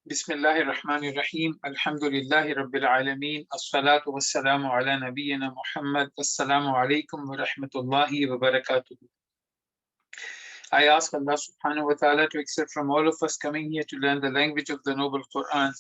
Bismillahir Rahmanir Rahim. Alhamdulillahi Rabbil Alameen. As-salatu was-salamu ala nabiyyina Muhammad. Assalamu alaikum wa rahmatullahi wa barakatuh. I ask Allah subhanahu wa ta'ala to accept from all of us coming here to learn the language of the noble Quran.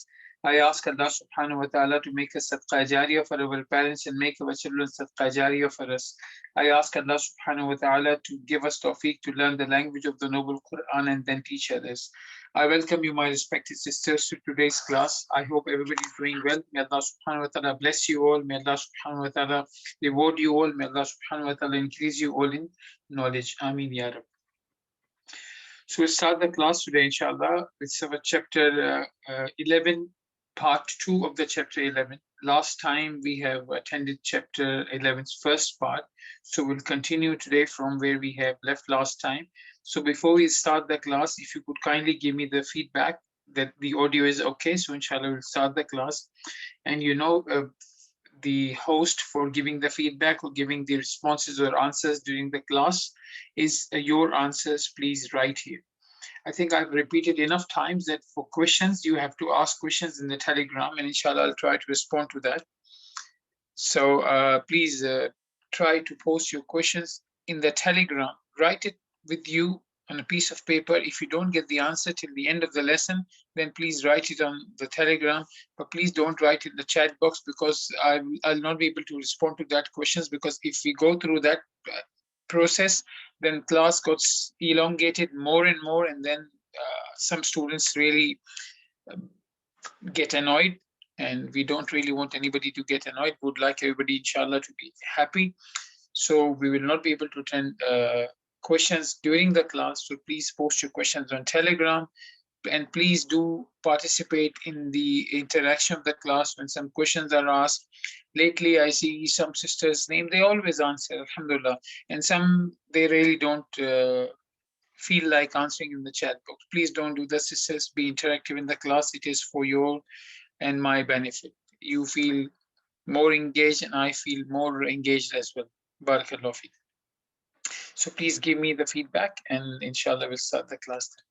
I ask Allah subhanahu wa ta'ala to make us sadqa jariyah for our parents and make our children sadqa jariyah for us. I ask Allah subhanahu wa ta'ala to give us tawfiq to learn the language of the noble Quran and then teach others. I welcome you, my respected sisters, to today's class. I hope everybody is doing well. May Allah subhanahu wa ta'ala bless you all. May Allah subhanahu wa ta'ala reward you all. May Allah subhanahu wa ta'ala increase you all in knowledge. Ameen Ya Rab. So we'll start the class today, inshallah. It's our chapter 11, part 2 of the chapter 11. Last time we have attended chapter 11's first part. So we'll continue today from where we have left last time. So before we start the class, if you could kindly give me the feedback that the audio is okay. So inshallah, we'll start the class. And the host for giving the feedback or giving the responses or answers during the class is your answers, please write here. I think I've repeated enough times that for questions, you have to ask questions in the Telegram, and inshallah, I'll try to respond to that. So please try to post your questions in the Telegram. Write it with you on a piece of paper. If you don't get the answer till the end of the lesson, then please write it on the Telegram, but please don't write it in the chat box, because I'll not be able to respond to that questions, because if we go through that process, then class gets elongated more and more, and then some students really get annoyed, and we don't really want anybody to get annoyed. We would like everybody, inshallah, to be happy. So we will not be able to attend questions during the class, so please post your questions on Telegram, and please do participate in the interaction of the class when some questions are asked. Lately, I see some sisters' name, they always answer, alhamdulillah, and some, they really don't feel like answering in the chat box. Please don't do that, sisters. Be interactive in the class. It is for your and my benefit. You feel more engaged, and I feel more engaged as well. Barakallahu feek. So please give me the feedback, and inshallah we'll start the class then.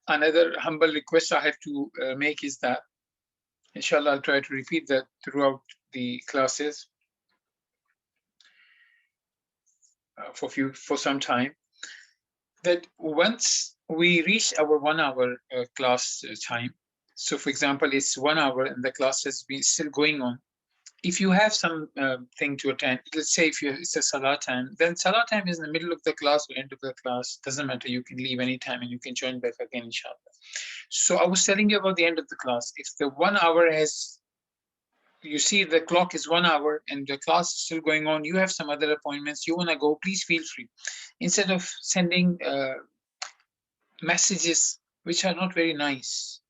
Another humble request I have to make is that, inshallah, I'll try to repeat that throughout the classes for some time, that once we reach our 1 hour class time, so for example, it's 1 hour and the class has been still going on. If you have some thing to attend, let's say if it's a salah time, then salah time is in the middle of the class or end of the class. Doesn't matter. You can leave anytime and you can join back again, inshallah. So I was telling you about the end of the class. If the 1 hour has, you see the clock is 1 hour and the class is still going on, you have some other appointments, you want to go, please feel free. Instead of sending messages which are not very nice,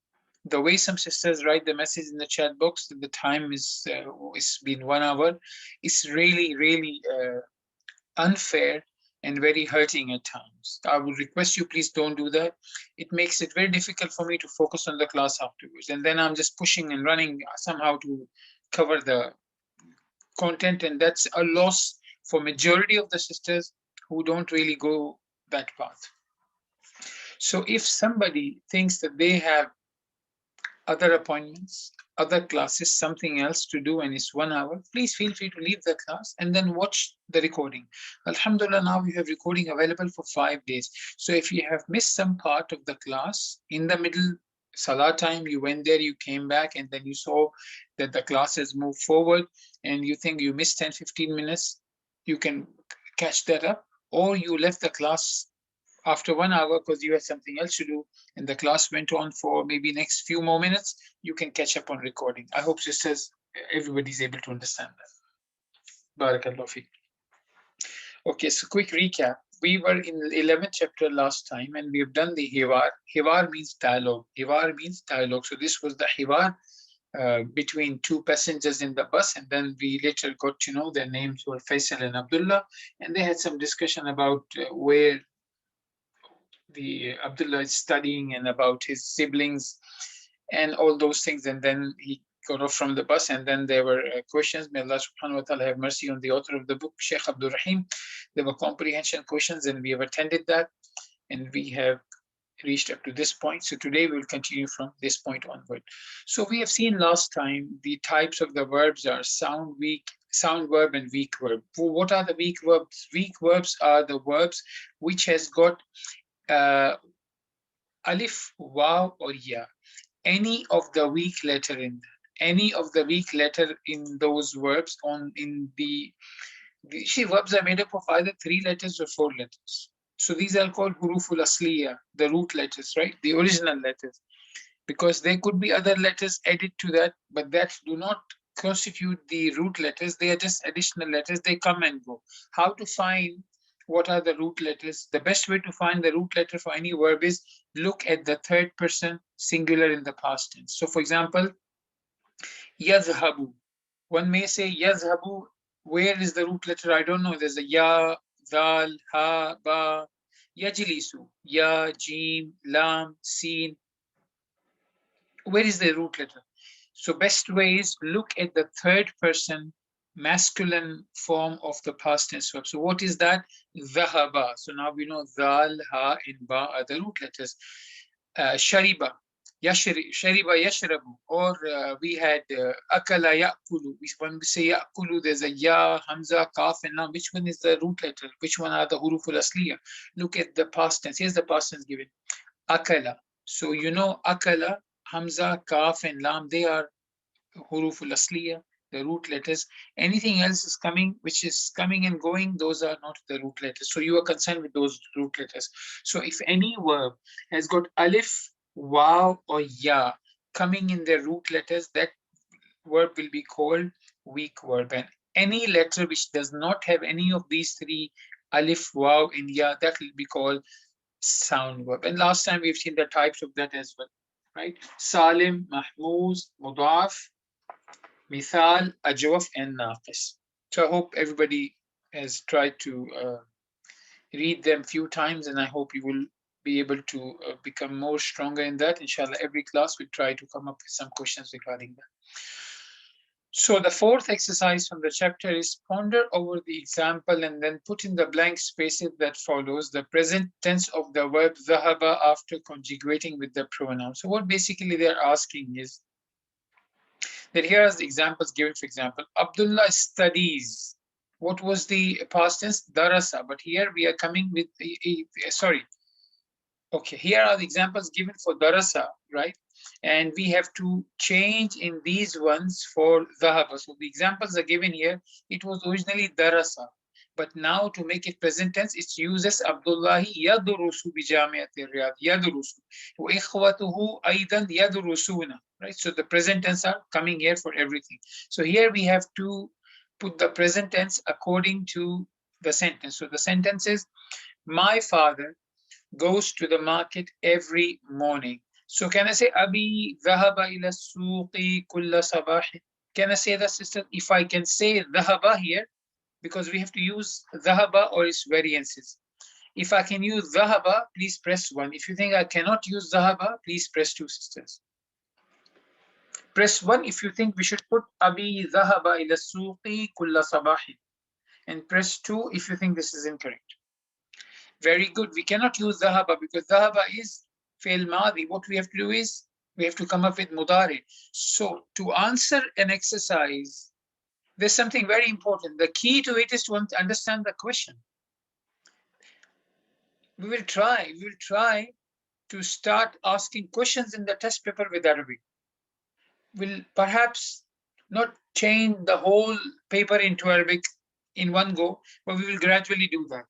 the way some sisters write the message in the chat box that the time is it's been 1 hour, is really unfair and very hurting at times. I would request you, please don't do that. It makes it very difficult for me to focus on the class afterwards, and then I'm just pushing and running somehow to cover the content, and that's a loss for majority of the sisters who don't really go that path. So if somebody thinks that they have other appointments, other classes, something else to do, and it's 1 hour, please feel free to leave the class and then watch the recording. Alhamdulillah, now we have recording available for 5 days. So if you have missed some part of the class in the middle, salah time, you went there, you came back, and then you saw that the class has moved forward, and you think you missed 10-15 minutes, you can catch that up, or you left the class after 1 hour because you had something else to do, and the class went on for maybe next few more minutes, you can catch up on recording. I hope, sisters, everybody's able to understand that. Barakallahu feek. Okay, so quick recap. We were in the 11th chapter last time, and we have done the hiwar. Hiwar means dialogue. Hiwar means dialogue. So this was the hiwar between two passengers in the bus, and then we later got to know their names were Faisal and Abdullah, and they had some discussion about where the Abdullah is studying and about his siblings, and all those things. And then he got off from the bus, and then there were questions. May Allah subhanahu wa ta'ala have mercy on the author of the book, Sheikh Abdul Rahim. There were comprehension questions, and we have attended that, and we have reached up to this point. So today we will continue from this point onward. So we have seen last time the types of the verbs are sound verb and weak verb. What are the weak verbs? Weak verbs are the verbs which has got alif, waw, or ya. Any of the weak letter in that. Any of the weak letter in those verbs in the verbs are made up of either 3 letters or 4 letters. So these are called huruful asliya, the root letters, right? The original letters. Because there could be other letters added to that, but that do not constitute the root letters. They are just additional letters. They come and go. How to find what are the root letters? The best way to find the root letter for any verb is look at the third person singular in the past tense. So for example, yadhhabu. One may say yadhhabu. Where is the root letter? I don't know. There's a ya, dal, ha, ba. Yajlisu, ya, jim, lam, sin. Where is the root letter? So best way is look at the third person masculine form of the past tense verb. So what is that? Dhahaba. So now we know dal, ha, and ba are the root letters. Shariba. Shariba yashrabu, or we had akala ya'kulu. When we say ya'kulu, there's a ya, hamza, kaf, and lam. Which one is the root letter? Which one are the huruful asliya? Look at the past tense. Here's the past tense given. Akala. So you know akala, hamza, kaf, and lam, they are huruful asliya, the root letters. Anything else is coming, which is coming and going, those are not the root letters. So you are concerned with those root letters. So if any verb has got alif, waw, or ya coming in the root letters, that verb will be called weak verb. And any letter which does not have any of these 3, alif, waw, and ya, that will be called sound verb. And last time we've seen the types of that as well, right? Salim, Mahmuz, Mudaf, Mithal, Ajwaf, and Naqis. So I hope everybody has tried to read them few times, and I hope you will be able to become more stronger in that. Inshallah, every class we try to come up with some questions regarding that. So the fourth exercise from the chapter is ponder over the example and then put in the blank spaces that follows the present tense of the verb dhahaba after conjugating with the pronoun. So what basically they're asking is that here are the examples given. For example, Abdullah studies. What was the past tense? Darasa. But here we are coming with sorry. Okay, here are the examples given for darasa, right? And we have to change in these ones for dhahaba. So the examples are given here. It was originally darasa, but now to make it present tense, it uses Abdullahi yadurusu bi jami'ati Riyadh, yadurusu. Wa ikhwatuhu aidan yadurusuna, right? So the present tense are coming here for everything. So here we have to put the present tense according to the sentence. So the sentence is, my father goes to the market every morning. So can I say Abi dhahaba ila suqi kulla sabah? Can I say that, sister? If I can say dhahaba here, because we have to use dhahaba or its variances. If I can use dhahaba, please press 1. If you think I cannot use dhahaba, please press 2, sisters. Press 1 if you think we should put Abi dhahaba ila suqi kulla sabah. And press 2 if you think this is incorrect. Very good. We cannot use dhahaba because dhahaba is fail madi. What we have to do is we have to come up with mudari. So to answer an exercise, there's something very important. The key to it is to understand the question. We will try to start asking questions in the test paper with Arabic. We'll perhaps not change the whole paper into Arabic in one go, but we will gradually do that.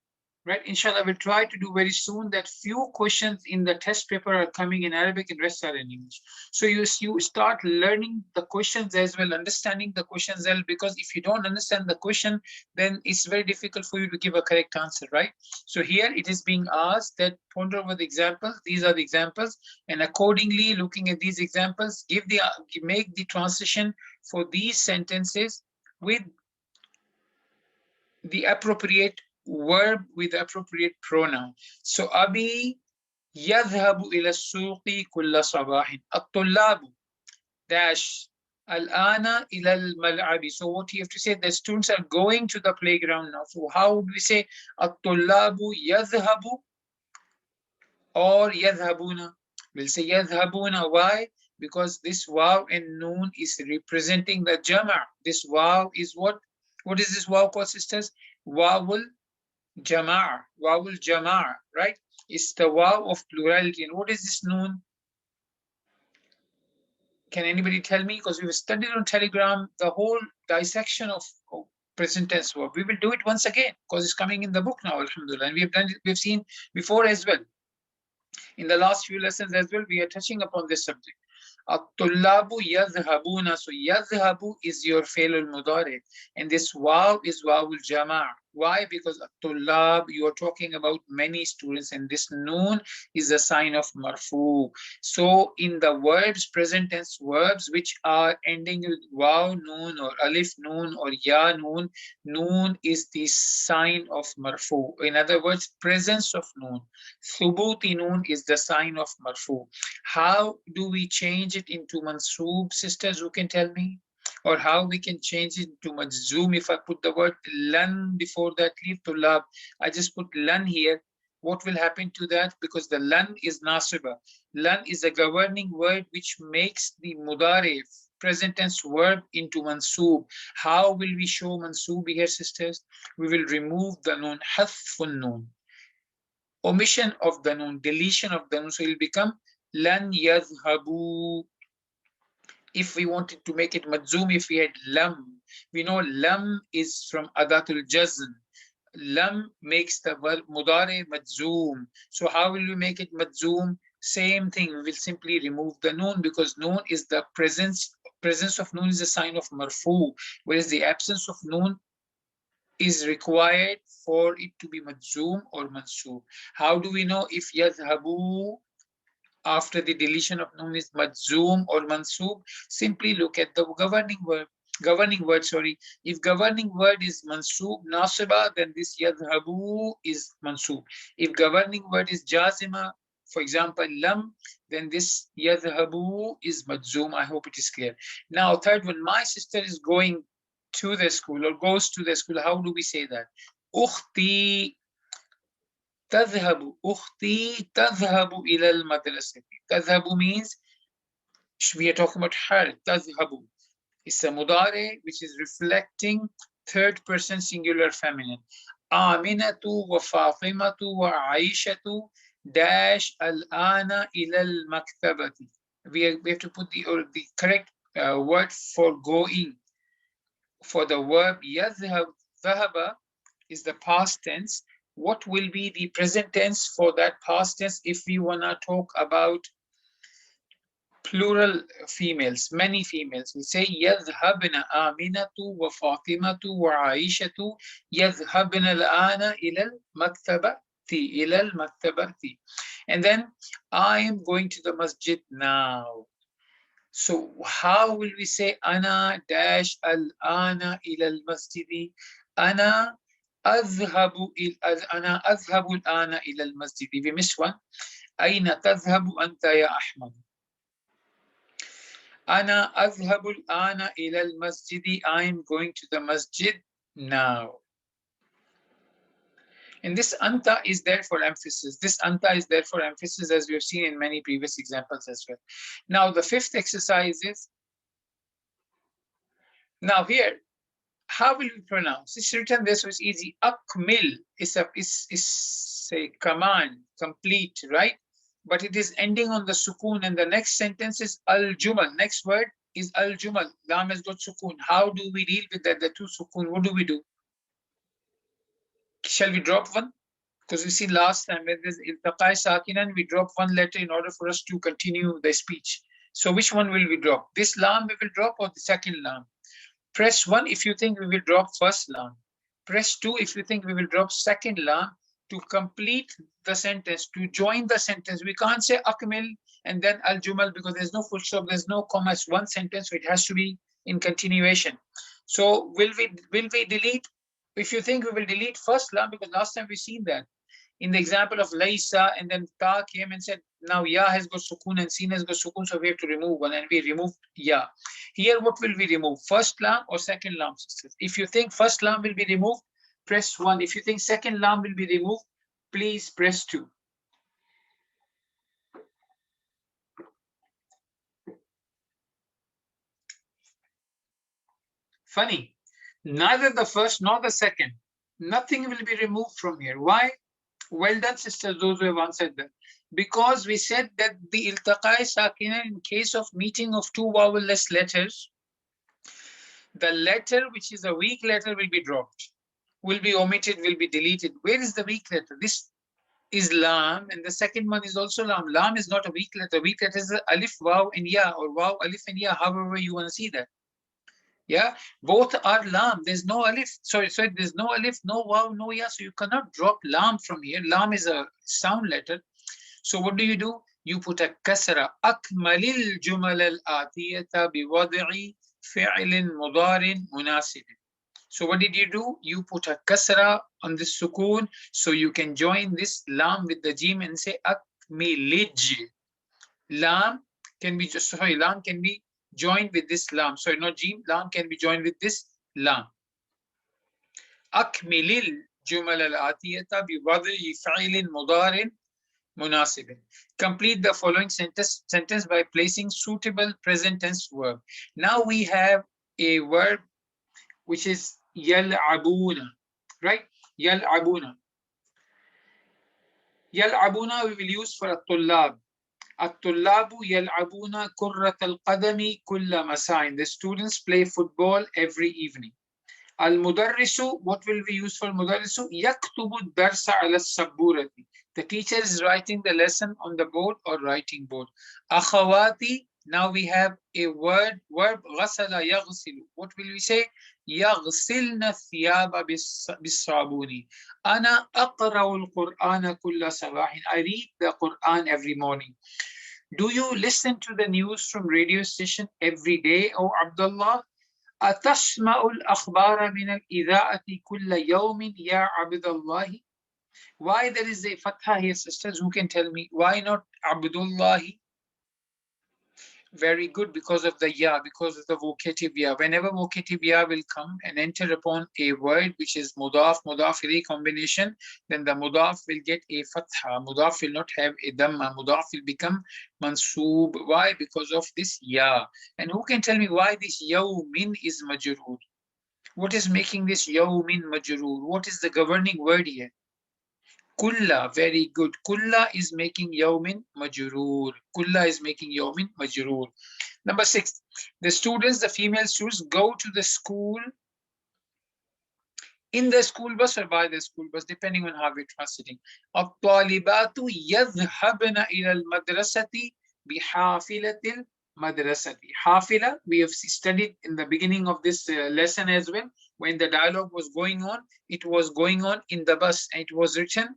Right, inshallah, we'll try to do very soon that few questions in the test paper are coming in Arabic and rest are in English. So you start learning the questions as well, understanding the questions as well, because if you don't understand the question, then it's very difficult for you to give a correct answer, right? So here it is being asked that ponder over the examples. These are the examples, and accordingly, looking at these examples, make the transition for these sentences with the appropriate verb with the appropriate pronoun. So Abi يذهب إلى السوق كل صباح. الطلاب dash الآن إلى الملعب. So what you have to say, the students are going to the playground now. So how would we say الطلاب يذهب or يذهبون? We'll say يذهبون. Why? Because this waw and noon is representing the jama'. This waw is what? What is this waw called, sisters? Wawul jama'. Wawul jama', right? It's the waw of plurality. And what is this noon? Can anybody tell me? Because we've studied on Telegram the whole dissection of present tense verb. We will do it once again because it's coming in the book now, alhamdulillah. And we have done it, we've seen before as well. In the last few lessons as well, we are touching upon this subject. At-tullabu yadhhabuna. So yadhhabu is your fail al-mudari. And this waw is waw al-jama'. Why? Because at-tullab, you are talking about many students, and this noon is a sign of marfu. So in the verbs, present tense verbs, which are ending with waw noon or alif noon or ya noon, noon is the sign of marfu. In other words, presence of noon. Thubuti noon is the sign of marfu. How do we change it into mansoob, sisters? Who can tell me? Or how we can change it to majzoom if I put the word lan before that, leave to lab. I just put lan here. What will happen to that? Because the lan is nasiba. Lan is a governing word which makes the mudari, present tense verb, into mansoob. How will we show mansoob here, sisters? We will remove the noon, hathfun noon. Omission of the noon, deletion of the noon, so it will become lan yadhhabu. If we wanted to make it majzoom, if we had lam, we know lam is from adatul jazm. Lam makes the verb mudari majzoom. So how will we make it majzoom? Same thing, we will simply remove the noon because noon is the presence of noon is a sign of marfu, whereas the absence of noon is required for it to be majzoom or mansoob. How do we know if yadhhabu after the deletion of noon is majzoom or mansoob? Simply look at the governing word. If governing word is mansoob nasiba, then this yadhhabu is mansoob. If governing word is jazima, for example lam, then this yadhhabu is majzoom. I hope it is clear. Now third one, my sister is going to the school or goes to the school. How do we say that? Ukhti تذهب. أختي تذهب إلى المدرسة. تذهب means we are talking about her. تذهب. It's a mudare which is reflecting third person singular feminine. آمنة وفاطمة وعائشة dash الآن إلى المكتبة. We have to put the correct word for going. For the verb يذهب, ذهب is the past tense. What will be the present tense for that past tense if we want to talk about plural females, many females? We say يذهبن آمنة وفاطمة وعائشة يذهبن الآن إلى المكتبة. إلى المكتبة. And then I am going to the masjid now. So how will we say أنا dash الآن إلى المسجد? أنا أذهب الآن إلى المسجد. We missed one. أين تذهب أنت يا أحمد؟ أنا أذهب الآن إلى المسجد. I am going to the masjid now. And this anta is there for emphasis. This anta is there for emphasis, as we have seen in many previous examples as well. Now the fifth exercise is, now here, how will we pronounce? It's written there, so it's easy. Akmil is a command, complete, right? But it is ending on the sukoon, and the next sentence is al-jumal. Next word is al-jumal. Lam has got sukoon. How do we deal with that? The two sukoon, what do we do? Shall we drop one? Because we see last time when there's iltaqai sakinan, we drop one letter in order for us to continue the speech. So which one will we drop? This lam we will drop, or the second lam? Press 1 if you think we will drop first lam. Press 2 if you think we will drop second lam. To complete the sentence, to join the sentence, we can't say akmil and then al-jumal because there's no full stop, there's no comma, it's one sentence, so it has to be in continuation. So will we delete? If you think we will delete first lam, because last time we've seen that. In the example of laysa, and then ta came and said, now ya has got sukun and sin has got sukun, so we have to remove one, and we removed ya. Here, what will we remove? First lam or second lam, sisters? If you think first lam will be removed, press 1. If you think second lam will be removed, please press 2. Funny, neither the first nor the second. Nothing will be removed from here. Why? Well done, sisters, those who have answered that. Because we said that the iltaqai sakina, in case of meeting of two vowel-less letters, the letter which is a weak letter will be dropped, will be omitted, will be deleted. Where is the weak letter? This is lam, and the second one is also lam. Lam is not a weak letter. Weak letter is alif, waw, and ya, or waw, alif, and ya, however you want to see that. Yeah, both are lam. There's no alif. Sorry, there's no alif, no waw, no ya. So you cannot drop lam from here. Lam is a sound letter. So what do? You put a kasra. Akmalil jumal al-atiyata biwad'i fi'lin mudarin munasib. So what did you do? You put a kasra on the sukoon, so you can join this lam with the jim and say akmilij. Lam can be lam can be joined with this lam. Sorry, not jim. Lam can be joined with this lam. Akmilil jumal al-atiyata biwad'i fi'lin mudarin munasib. Complete the following sentence by placing suitable present tense verb. Now we have a verb which is yal'abuna, right? Yal'abuna. Yal'abuna we will use for at-tullab. At-tullabu yal'abuna kurrat al-qadami kulla masa'in. The students play football every evening. Al-mudarrisu, what will we use for mudarrisu? Yaktubu darsa ala sabburati. The teacher is writing the lesson on the board or writing board. Akhawati, now we have a verb, ghasala yaghsilu. What will we say? Yaghsilna thiyaba bis-sabuni. Ana aqra'u al-Qur'ana kulla sabahin. I read the Quran every morning. Do you listen to the news from radio station every day, O Abdullah? أتسمع الأخبار من الإذاعة كل يوم يا عبد الله? Why there is a fatha here, sisters? Who can tell me? Why not Abdullahi? Very good, because of the ya, because of the vocative ya. Whenever vocative ya will come and enter upon a word which is mudaf, mudaf ilayh combination, then the mudaf will get a fatha. Mudaf will not have a dhamma. Mudaf will become mansoob. Why? Because of this ya. And who can tell me why this yawmin is majroor? What is making this yawmin majroor? What is the governing word here? Kulla, very good. Kulla is making yawmin majroor. Kulla is making yawmin majroor. Number 6, the students, the female students, go to the school in the school bus or by the school bus, depending on how we're translating. At-talibatu yadhhabna ila al-madrasati bihafilatil madrasati. Hafila, we have studied in the beginning of this lesson as well. When the dialogue was going on, it was going on in the bus, and it was written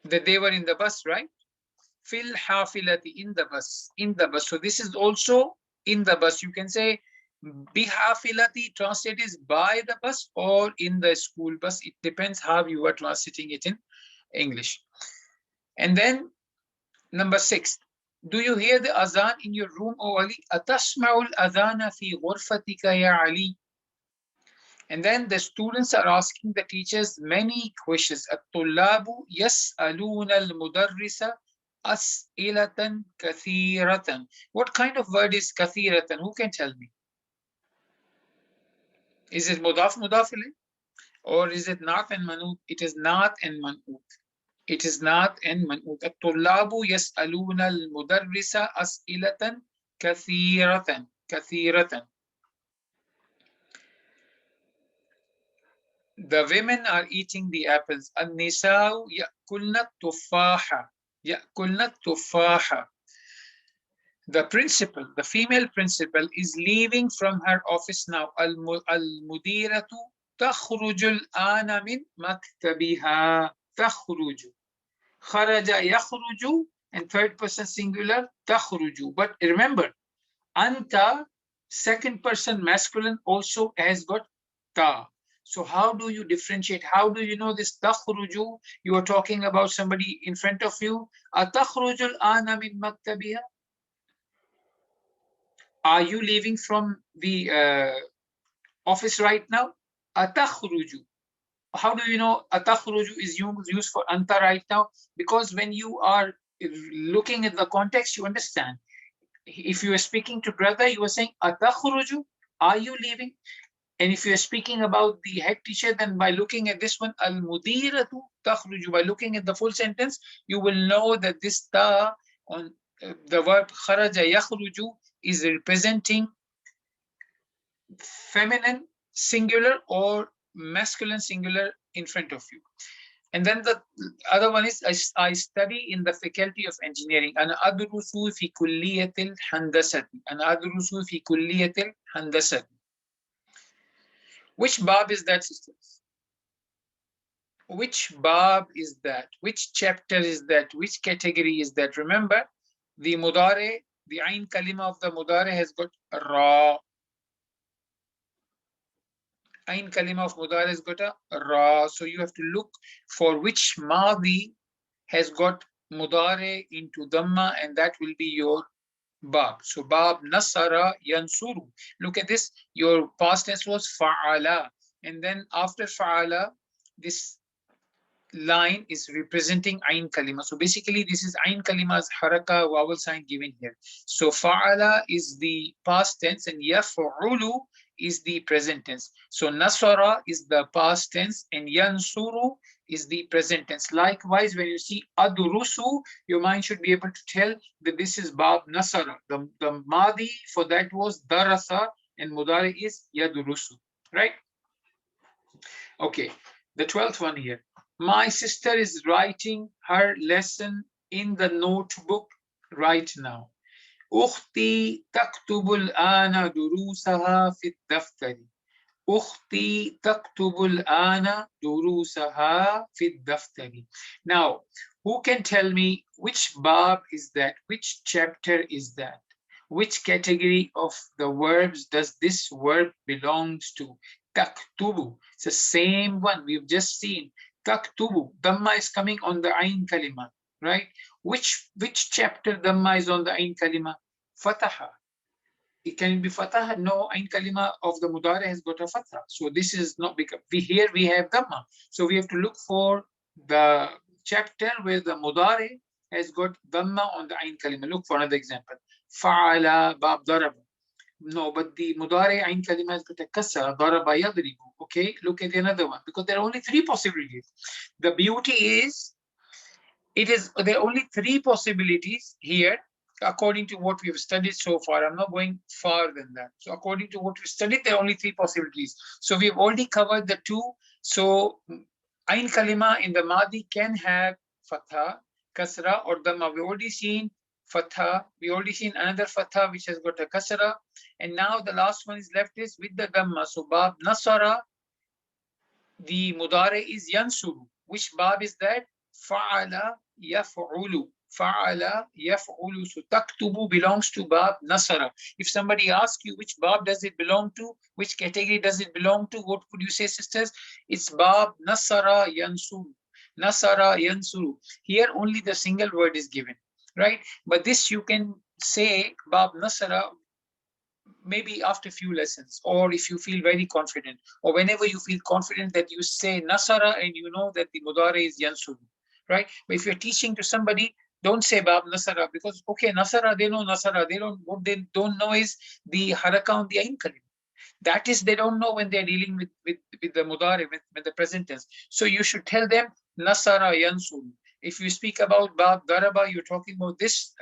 that they were in the bus, right? Fil hafilati, in the bus, in the bus. So this is also in the bus. You can say bihafilati, translate is by the bus or in the school bus. It depends how you are translating it in English. And then number 6, do you hear the azan in your room, O Ali? Atasma'ul adhana fi ghurfatika ya Ali? And then the students are asking the teachers many questions. At-tullabu yas'aluna al-mudarrisa as'ilatan kathiratan. What kind of word is kathiratan? Who can tell me? Is it mudaf ilayh? Or is it naat and man'ut? It is naat and man'ut. It is naat and man'ut. At-tullabu yas'aluna al-mudarrisa as'ilatan kathiratan. Kathiratan. The women are eating the apples. An-nisa'u ya'kulna tufaha. Ya'kulna tufaha. The principal, the female principal, is leaving from her office now. Al-mudiratu takhruju al-ana min maktabiha. Takhruju. Kharaja yakhruju, and third person singular, takhruju. But remember, anta, second person masculine, also has got ta. So how do you differentiate? How do you know this takhruju? You are talking about somebody in front of you. Atakhruju al-ana min maktabiha? Are you leaving from the office right now? Atakhruju. How do you know atakhruju is used for anta right now? Because when you are looking at the context, you understand. If you are speaking to brother, you are saying atakhruju, are you leaving? And if you're speaking about the head teacher, then by looking at this one, al-mudiratu takhruju, by looking at the full sentence, you will know that this ta on the verb kharaja yakhruju is representing feminine singular or masculine singular in front of you. And then the other one is I study in the faculty of engineering. أنا أدرس في كلية الهندسة. أنا أدرس في كلية الهندسة. Which bab is that, sisters? Which bab is that? Which chapter is that? Which category is that? Remember, the mudare, the ain kalima of the mudare has got ra. Ain kalima of mudare has got a ra. So you have to look for which madi has got mudare into dhamma, and that will be your bab. So bab nasara yansuru. Look at this. Your past tense was fa'ala. And then after fa'ala, this line is representing ain kalima. So basically this is ain kalima's haraka vowel sign given here. So fa'ala is the past tense and yaf'ulu is the present tense. So nasara is the past tense and yansuru is the present tense. Likewise, when you see adurusu, your mind should be able to tell that this is bab nasara. The madi for that was darasa and mudari is yadurusu, right? Okay, the 12th one here. My sister is writing her lesson in the notebook right now. أختي تكتب الآن دروسها في الدفتر. أختي تكتب الآن دروسها في الدفتر. Now, who can tell me which bab is that? Which chapter is that? Which category of the verbs does this verb belongs to? Taktubu. It's the same one we've just seen. Taktubu. Dhamma is coming on the ain kalima, right? Which chapter dhamma is on the ain kalima? Fataha. It can be fatah. No, ain kalima of the mudare has got a fatah. So this is not because here we have dhamma. So we have to look for the chapter where the mudare has got dhamma on the ain kalima. Look for another example. Fa'ala bab daraba. No, but the mudare ain kalima has got a kasra, daraba yadribu. Okay, look at another one, because there are only three possibilities. The beauty is, there are only three possibilities here, according to what we've studied so far. I'm not going far than that. So according to what we studied, there are only three possibilities. So we've already covered the two. So ain kalima in the madi can have fatha, kasra, or dhamma. We've already seen fatha. We already seen another fatha which has got a kasra. And now the last one is left is with the dhamma. So bab nasara, the mudare is yansuru. Which bab is that? Fa'ala yaf'ulu. Fa'ala yaf'ulu. So taktubu belongs to bab nasara. If somebody asks you which bab does it belong to, which category does it belong to, what could you say, sisters? It's bab nasara yansuru. Nasara yansuru. Here only the single word is given, right? But this you can say bab nasara maybe after a few lessons, or if you feel very confident, or whenever you feel confident that you say nasara and you know that the mudare is yansuru, right? But if you're teaching to somebody, don't say bab nasara, because okay, nasara, they know nasara, what they don't know is the haraka on the ain kalim. That is, they don't know when they're dealing with the mudare, with the present tense. So you should tell them nasara yansuru. If you speak about bab daraba, you're talking about this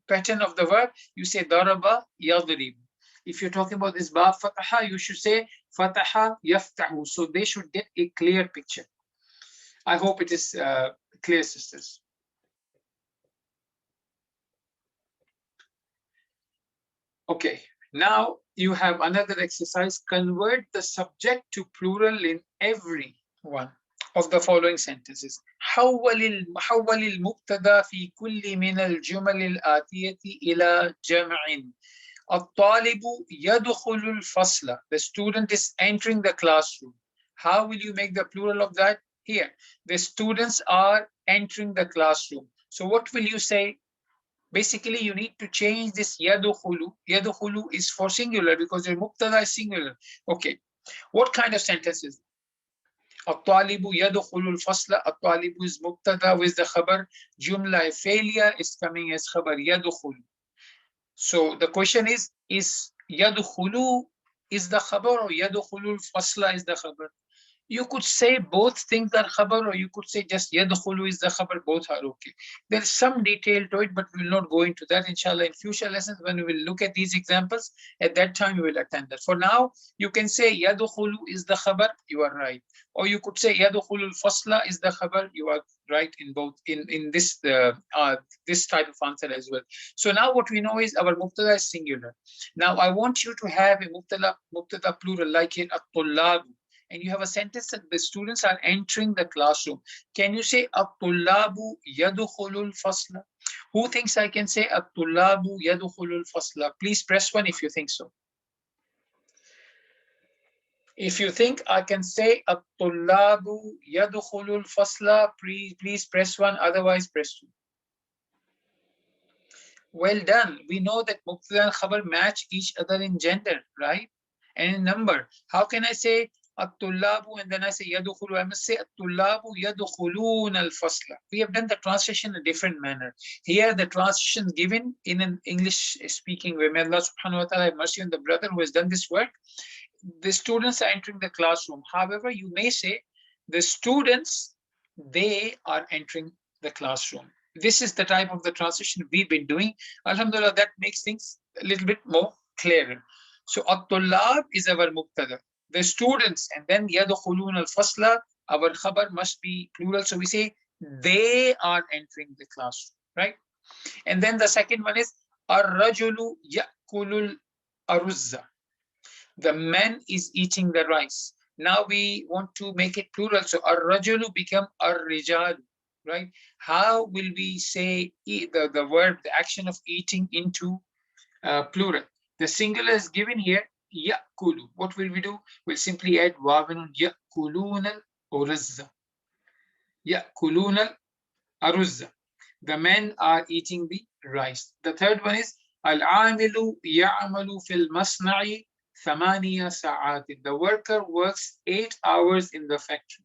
pattern of the verb, you say daraba yadrib. If you're talking about this bab fataha, you should say fataha yaftahu. So they should get a clear picture. I hope it is clear, sisters. Okay, now you have another exercise. Convert the subject to plural in every one of the following sentences. حول المبتدا في كل من الجمل الآتية إلى جمع. الطالب يدخل الفصل. The student is entering the classroom. How will you make the plural of that? Here, the students are entering the classroom. So what will you say? Basically, you need to change this yadukhulu. Yadukhulu is for singular because your mubtada is singular. Okay, what kind of sentences? الطالب يدخل الفصل. الطالب is مبتدا with the خبر. جملة failure is coming as خبر يدخل. So the question is يدخل is the خبر or يدخل الفصل is the خبر? You could say both things are khabar, or you could say just yadkhulu is the khabar. Both are okay. There's some detail to it, but we will not go into that. Inshallah, in future lessons, when we will look at these examples, at that time we will attend that. For now, you can say yadkhulu is the khabar. You are right. Or you could say yadkhulu al-fasla is the khabar. You are right in both in this this type of answer as well. So now what we know is our mubtada is singular. Now I want you to have a mubtada plural like here at-tullab, and you have a sentence that the students are entering the classroom. Can you say at-tullabu yadkhulul fasla? Who thinks I can say at-tullabu yadkhulul fasla? Please press 1 if you think so. If you think I can say at-tullabu yadkhulul fasla, please press 1, otherwise press 2. Well done. We know that mubtada and khabar match each other in gender, right? And in number. How can I say at-tullabu and then I say yadukhulu? I must say at-tullabu yadkhulun al-fasla. We have done the translation in a different manner. Here the translation given in an English speaking way. May Allah subhanahu wa ta'ala have mercy on the brother who has done this work. The students are entering the classroom. However, you may say the students, they are entering the classroom. This is the type of the transition we've been doing. Alhamdulillah, that makes things a little bit more clearer. So at-tullab is our mubtada. The students, and then yadkhulun al-fasla, our khabar must be plural. So we say they are entering the classroom, right? And then the second one is ar-rajulu ya'kulul aruzza. The man is eating the rice. Now we want to make it plural. So ar-rajulu become ar-rijal, right? How will we say the verb, the action of eating into plural? The singular is given here, ya'kulu. What will we do? We'll simply add wawun, ya'kuluna al-uruzza. Ya'kuluna al-aruzza. The men are eating the rice. The third one is al-amilu ya'malu fil masna'i ثمانية ساعات. The worker works 8 hours in the factory.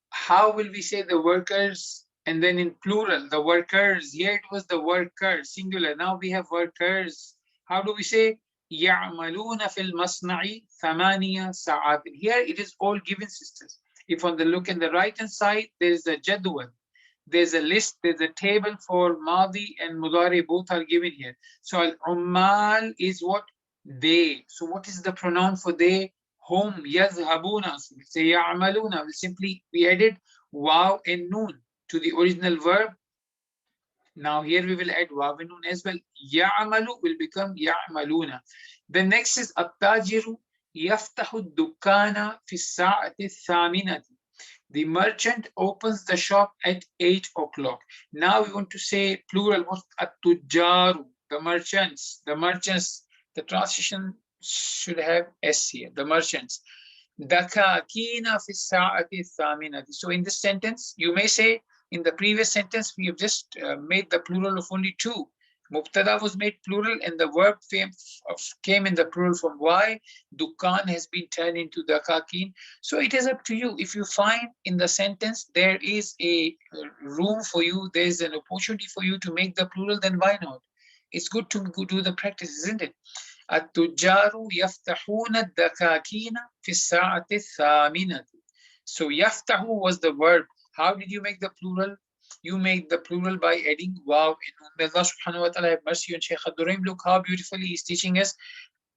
How will we say the workers and then in plural, the workers? Here it was the worker, singular. Now we have workers. How do we say يعملون في المصنع ثمانية ساعات? Here it is all given, sisters. If on the look in the right hand side, there is a jadwal. There's a list, there's a table for Madi and Mudari, both are given here. So al-ummal is what? They. So what is the pronoun for they? Hum yazhabuna. So we say ya'maluna. We added waw and noon to the original verb. Now here we will add waw and noon as well. Ya'malu will become ya'maluna. The next is at-tajiru yaftahu ad-dukkana fi as-sa'ati ath-thaminati. The merchant opens the shop at 8 o'clock. Now we want to say plural, at-tujjaru, the merchants. The transition should have S here, the merchants. Dakakina fi sa'ati thaminati. So in this sentence, you may say, in the previous sentence, we have just made the plural of only 2. Mubtada was made plural and the verb came in the plural form. Why? Dukkan has been turned into dakakin. So it is up to you. If you find in the sentence there is a room for you, there is an opportunity for you to make the plural, then why not? It's good to do the practice, isn't it? At-tujjaru yaftahuna dakakina fi sa'ati thaminati. So yaftahu was the verb. How did you make the plural? You make the plural by adding waw. May Allah subhanahu wa ta'ala have mercy on Shaykh Abdurrahim. Look how beautifully he's teaching us.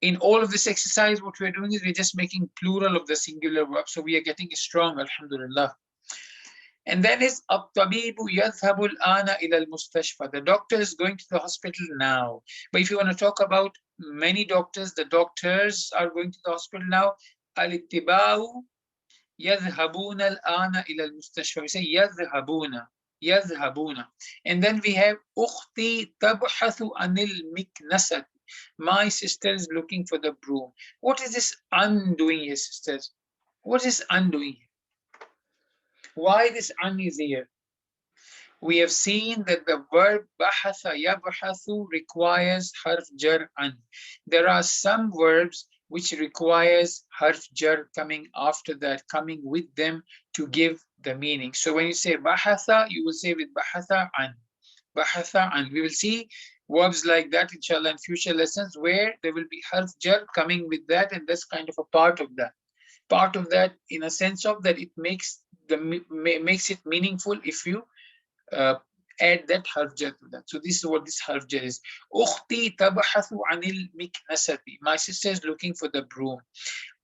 In all of this exercise, what we're doing is we're just making plural of the singular verb. So we are getting strong, alhamdulillah. And then is at-tabibu yadhhabu al-ana ila al-mustashfa. The doctor is going to the hospital now. But if you want to talk about many doctors, the doctors are going to the hospital now. Al-ittiba'u yadhhabuna al-ana ila al-mustashfa. We say yadhhabuna. يذهبون. And then we have أختي تبحث عن المكنسة. My sister is looking for the broom. What is this undoing here, sisters? What is undoing? Why this un is here? We have seen that the verb bahatha yabhathu requires harf jar an. There are some verbs which requires harf jar coming after that, coming with them to give the meaning. So when you say bahatha, you will say with bahatha an. Bahatha an. We will see verbs like that inshallah in future lessons where there will be harf jar coming with that, and that's kind of a part of that. Part of that in a sense of that it makes it meaningful if you uh, add that harf jar to that. So this is what this harf jar is. Ukhti tabahathu anil miknasati. My sister is looking for the broom.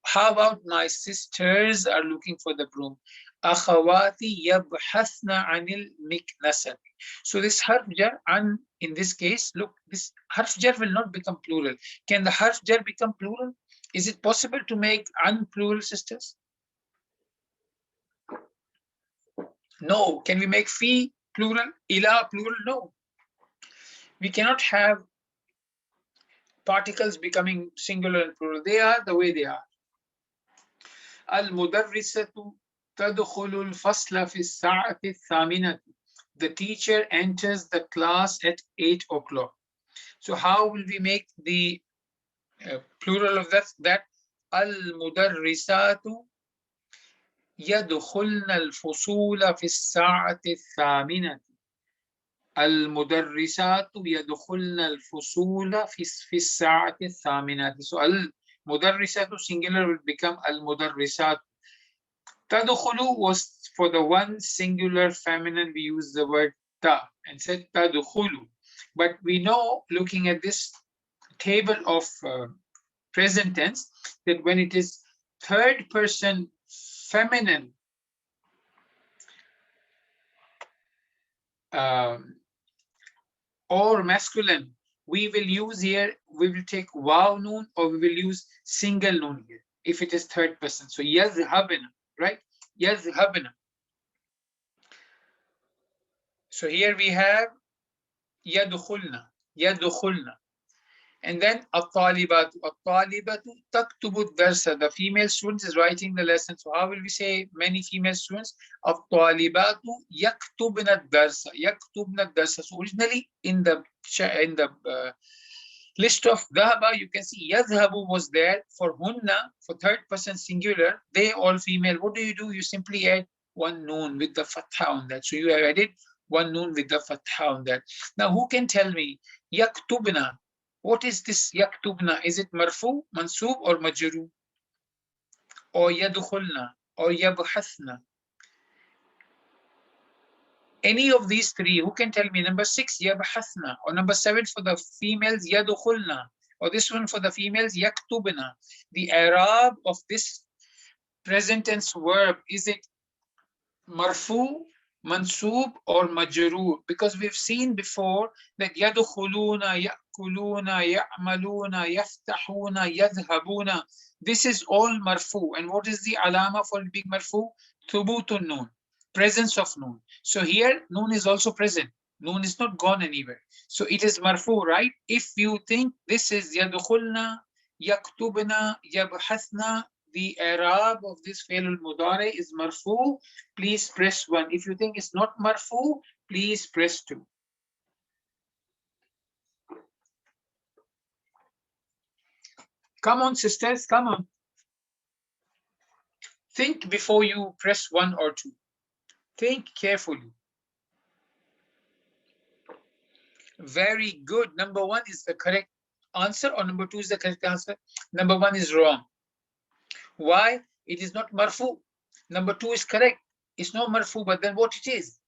How about my sisters are looking for the broom? Akhawati yabhathna anil miknasati. So this harf jar an in this case, look, this harf jar will not become plural. Can the harf jar become plural? Is it possible to make an plural, sisters? No. Can we make fi plural, ila plural? No. We cannot have particles becoming singular and plural. They are the way they are. Al-mudarrisatu tadkhulu al-fasla fi as-sa'ati ath-thaminati. The teacher enters the class at 8 o'clock. So how will we make the plural of that? Al-mudarrisatu yadkhulna al-fusula fi as-sa'ati ath-thaminati. المدرسات يدخلن الفصول في الساعة الثامنة. So المدرسات singular will become المدرسات. تدخل was for the one singular feminine, we use the word ta and said تدخل. But we know, looking at this table of present tense, that when it is third person feminine or masculine, we will use here, we will take waw noon or we will use single noon here if it is third person. So yazhabna, right? Yazhabna. So here we have yadkhulna, yadkhulna. And then at-talibatu, at-talibatu taktubu ad-darsa. The female student is writing the lesson. So how will we say many female students? At-talibatu yaktubna ad-darsa, yaktubna ad-darsa. So originally in the list of dhahaba, you can see yadhhabu was there for hunna, for third person singular, they all female. What do? You simply add one noon with the fatha on that. So you have added one noon with the fatha on that. Now who can tell me yaktubna? What is this yaktubna? Is it marfu, mansub or majrur? Or yadkhulna or yabhathna? Any of these three, who can tell me? Number 6, yabhathna, or number 7 for the females, yadkhulna, or this one for the females, yaktubna. The i'rab of this present tense verb, is it marfu, mansub, or majrur? Because we've seen before that yadkhuluna, yakuluna, ya'maluna, yaftahuna, yadhhabuna, this is all marfu. And what is the alama for being marfu? Thubutun noon, presence of noon. So here noon is also present. Noon is not gone anywhere. So it is marfu, right? If you think this is yadkhulna, yaktubna, yabhathna, the i'rab of this fi'l al-mudari is marfu, please press 1. If you think it's not marfu, please press 2. Come on, sisters, come on. Think before you press 1 or 2. Think carefully. Very good. Number 1 is the correct answer, or number 2 is the correct answer? Number 1 is wrong. Why? It is not marfu. Number 2 is correct. It's not marfu, but then what it is?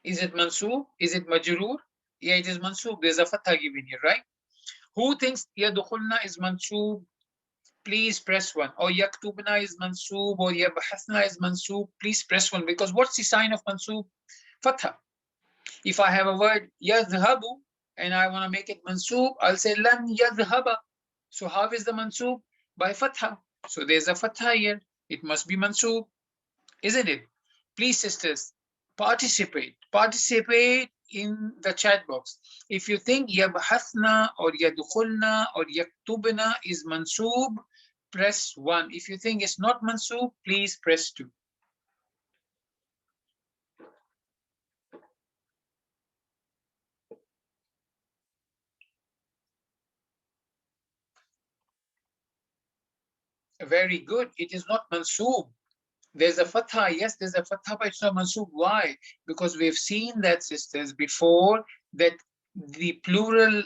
Is it mansub? Is it majrur? Yeah, it is mansub. There's a fatha given here, right? Who thinks yadkhulna is mansub? Please press 1. Or yaktubna is mansub, or yabhathna is mansub. Please press 1, because what's the sign of mansub? Fatha. If I have a word yadhhabu and I want to make it mansub, I'll say lan yadhhaba. So how is the mansub? By fatha. So there's a fatha here. It must be mansub, isn't it? Please, sisters, participate. Participate in the chat box. If you think yabhathna or yadkhulna or yaktubna is mansoob, press 1. If you think it's not mansoob, please press 2. Very good. It is not mansoob. There's a fatha. Yes, there's a fatha, but it's not mansoob. Why? Because we've seen that, sisters, before, that the plural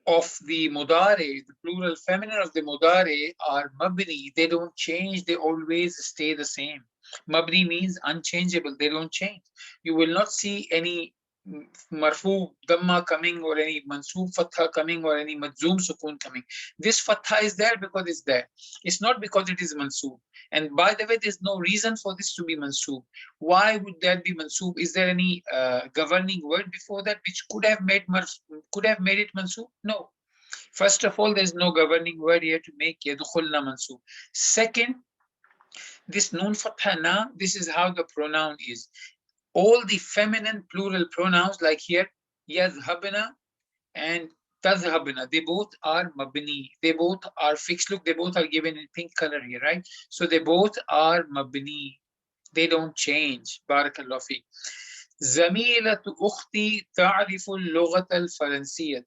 of the mudare, the plural feminine of the mudare are mabni. They don't change. They always stay the same. Mabni means unchangeable. They don't change. You will not see any marfu dhamma coming or any mansoob fatha coming or any majzoom sukun coming. This fatha is there because it's there. It's not because it is mansoob. And by the way, there's no reason for this to be mansoob. Why would that be mansoob? Is there any governing word before that which could have made it mansoob? No. First of all, there's no governing word here to make yadkhulna mansoob. Second, this nun fatha na, this is how the pronoun is. All the feminine plural pronouns, like here, yadhabna and tadhabna, they both are mabni. They both are fixed. Look, they both are given in pink color here, right? So they both are mabni. They don't change. Barakallahu fi. زميلة أختي تعرف اللغة الفرنسية.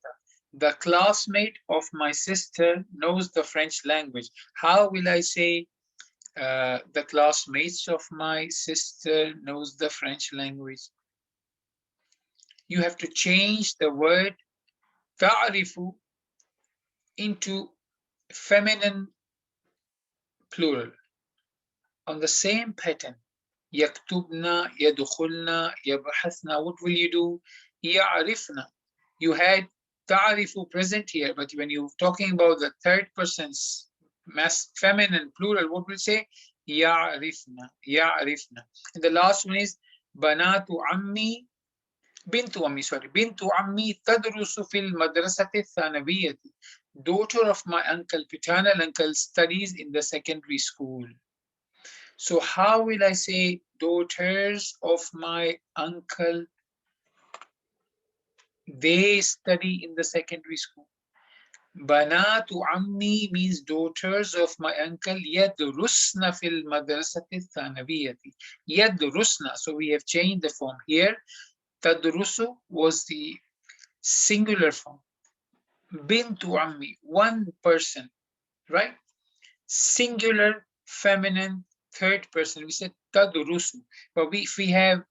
The classmate of my sister knows the French language. How will I say the classmates of my sister knows the French language? You have to change the word تعرف into feminine plural on the same pattern. يكتبنا, يدخلنا, يبحثنا. What will you do? يعرفنا. You had تعرف present here, but when you're talking about the third person's feminine plural, what will you say? يعرفنا, يعرفنا. And the last one is بنات عمي, بنت عمي, sorry, بنت عمي تدرس في المدرسة الثانوية. Daughter of my uncle, paternal uncle, studies in the secondary school. So how will I say daughters of my uncle, they study in the secondary school? Banatu ammi means daughters of my uncle, yadrusna fil madrasati thanawiyati. Yadrusna, so we have changed the form here. Tadrusu was the singular form. Bintu ammi, one person, right? Singular, feminine, third person. We said tadrusu. But if we have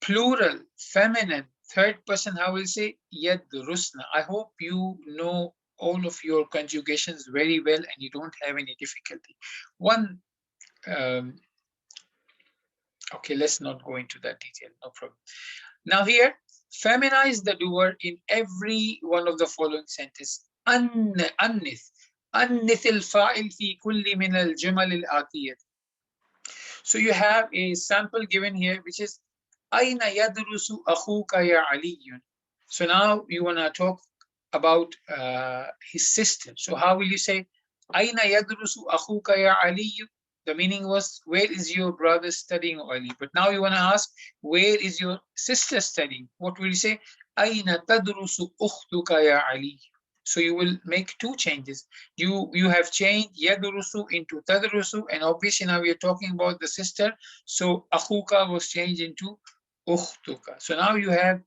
plural, feminine, third person, how will we say yadrusna? I hope you know all of your conjugations very well and you don't have any difficulty. Okay, let's not go into that detail, no problem. Now here, feminize the doer in every one of the following sentences. أنث الفاعل في كل من الجمل الآتية. So you have a sample given here, which is أين يدرس أخوك يا علي. So now you want to talk about his sister. So how will you say أين يدرس أخوك يا علي? The meaning was, where is your brother studying, Ali? But now you want to ask, where is your sister studying? What will you say? أين تدرس أختك يا علي? So you will make two changes. You have changed yadrusu into tadrusu, and obviously now we are talking about the sister. So akhuka was changed into ukhtuka. So now you have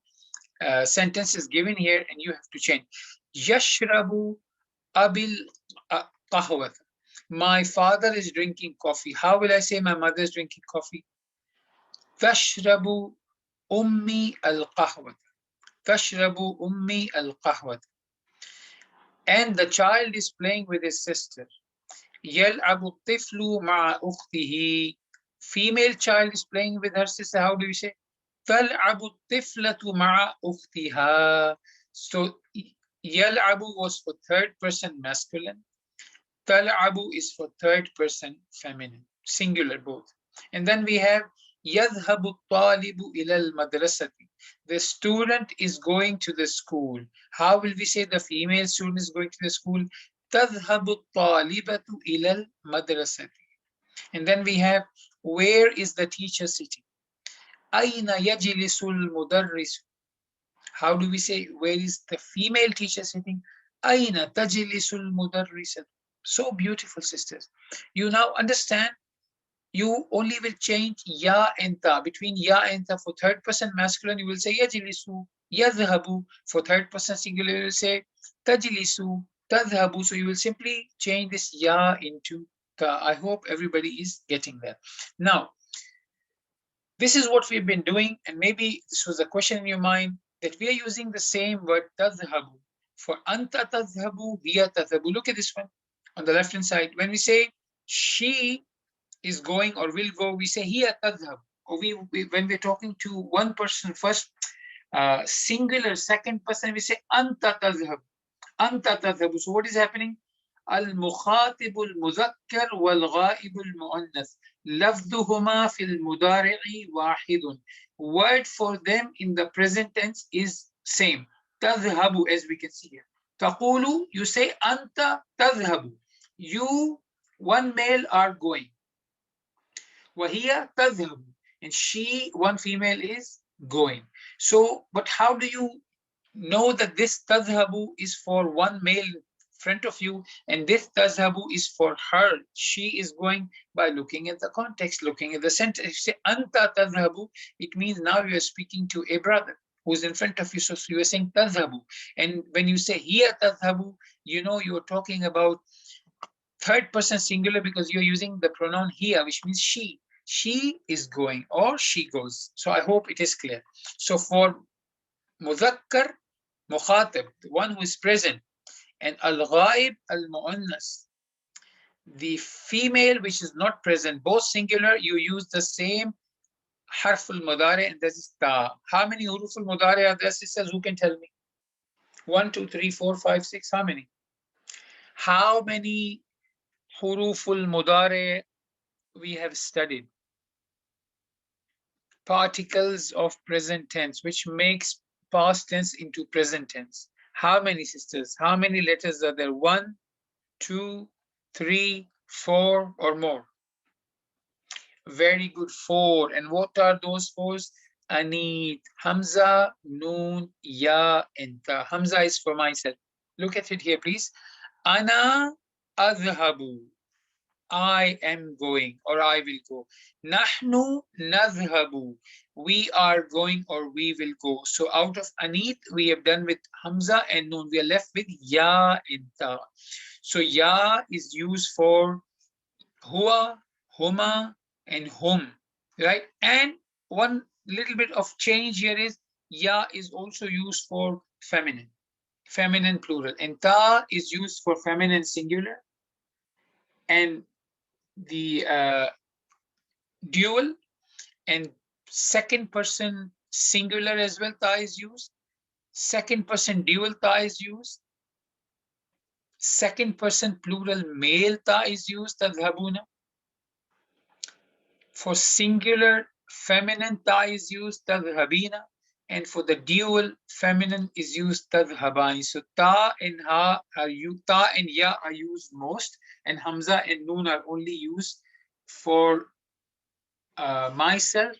sentences given here, and you have to change. Yashrabu abil qahwat. My father is drinking coffee. How will I say my mother is drinking coffee? Tashrabu ummi al-qahwat. Tashrabu ummi al-qahwat. And the child is playing with his sister. يلعب الطفل مع أخته. Female child is playing with her sister. How do we say? تلعب الطفلة مع أختها. So يلعب was for third person masculine. تلعب is for third person feminine, singular both. And then we have يذهب الطالب إلى المدرسة. The student is going to the school. How will we say the female student is going to the school? تذهب الطالبة إلى المدرسة. And then we have, where is the teacher sitting? Aina yajlisul mudarris. How do we say, where is the female teacher sitting? Aina tajlisul mudarris. So beautiful, sisters. You now understand. You only will change ya and ta. Between ya and ta, for third person masculine, you will say yajlisu, yadhhabu. For third person singular, you will say tajlisu, tadhhabu. So you will simply change this ya into ta. I hope everybody is getting that. Now, this is what we've been doing, and maybe this was a question in your mind, that we are using the same word tadhhabu for anta tadhhabu, hiya tadhhabu. Look at this one on the left hand side. When we say she is going or will go, we say hiya tadhhab. Or when we're talking to one person first, singular, second person, we say anta tadhhab. Anta tadhhabu. So what is happening? المخاطب المذكر والغائب المؤنث لفظهما في المضارع واحد. Word for them in the present tense is same. تذهب, as we can see here. تقول, you say أنت تذهب. You, one male, are going. وهي تذهب, and she, one female, is going. So, but how do you know that this tadhhabu is for one male in front of you and this tadhhabu is for her? She is going by looking at the context, looking at the sentence. If you say anta tadhhabu, it means now you are speaking to a brother who's in front of you. So you are saying tadhhabu. And when you say hiya tadhhabu, you know you're talking about third person singular because you're using the pronoun hiya, which means she. She is going or she goes. So I hope it is clear. So for mudhakkar, mukhatib, the one who is present, and al-ghaib, al-mu'annas, the female which is not present, both singular, you use the same harf al-mudari, and that is ta. How many huruf al-mudari are there, sisters? Who can tell me? 1, 2, 3, 4, 5, 6. How many? How many huruf al-mudari we have studied? Particles of present tense, which makes past tense into present tense. How many, sisters? How many letters are there? 1, 2, 3, 4, or more? Very good, 4. And what are those 4s? Anit, Hamza, Noon, Ya, and Ta. Hamza is for myself. Look at it here, please. Ana adhabu. I am going or I will go. Nahnu nadhhabu. We are going or we will go. So out of Anit, we have done with Hamza and Noon. We are left with Ya and Ta. So Ya is used for Hua, Huma, and Hum, right? And one little bit of change here is Ya is also used for feminine, feminine plural, and Ta is used for feminine singular, and the dual and second person singular as well, ta is used. Second person dual, ta is used. Second person plural male, ta is used, tadhabuna. For singular feminine, ta is used, tadhabina. And for the dual feminine is used, tadhabani. So ta and ha are used, ta and ya are used most, and hamza and noon are only used for myself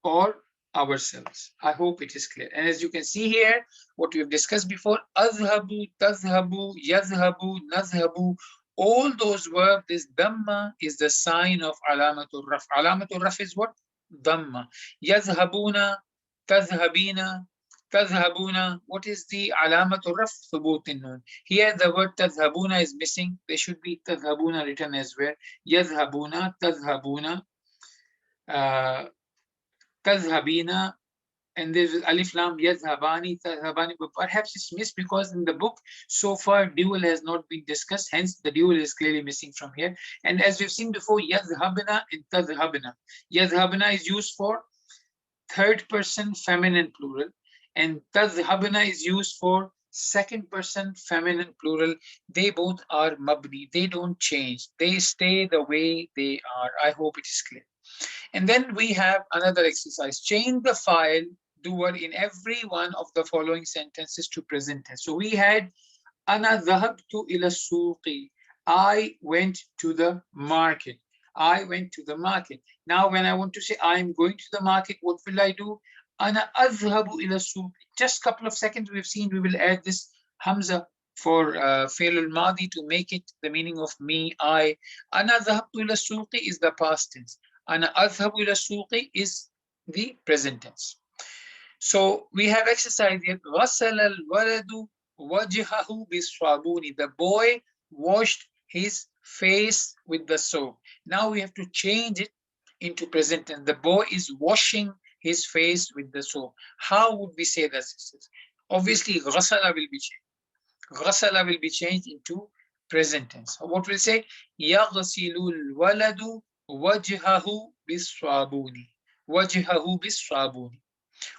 or ourselves. I hope it is clear. And as you can see here, what we have discussed before, azhabu, tazhabu, yazhabu, nazhabu, all those verbs, this dhamma is the sign of alamatul raf. Alamatul raf is what? Dhamma. Yazhabuna, tazhabina, tazhabuna. What is the alamatul raf? Thubutin nun. Here the word tazhabuna is missing. There should be tazhabuna written as well. Yazhabuna, tazhabuna. Tazhabina, and there's alif lam yazhabani, tazhabani, but perhaps it's missed because in the book so far dual has not been discussed, hence the dual is clearly missing from here. And as we've seen before, yazhabna and tazhabna. Yazhabna is used for third person feminine plural, and tazhabna is used for second person feminine plural. They both are mabni, they don't change, they stay the way they are. I hope it is clear. And then we have another exercise. Change the file doer in every one of the following sentences to present tense. So we had Ana dhahabtu ila suqi. I went to the market. I went to the market. Now, when I want to say I am going to the market, what will I do? Ana azhabu ila suq. Just a couple of seconds we've seen, we will add this hamza for fi'l al-madi to make it the meaning of me, I. Ana dhahabtu ila suqi is the past tense. Ana azhabu ila suqi is the present tense. So we have exercise here. غسل الولد وجهه بالصابون. The boy washed his face with the soap. Now we have to change it into present tense. The boy is washing his face with the soap. How would we say that, sisters? Obviously, غسل will be changed. غسل will be changed into present tense. What will say? يغسل الولد وجهه بالصابون. وجهه بالصابون.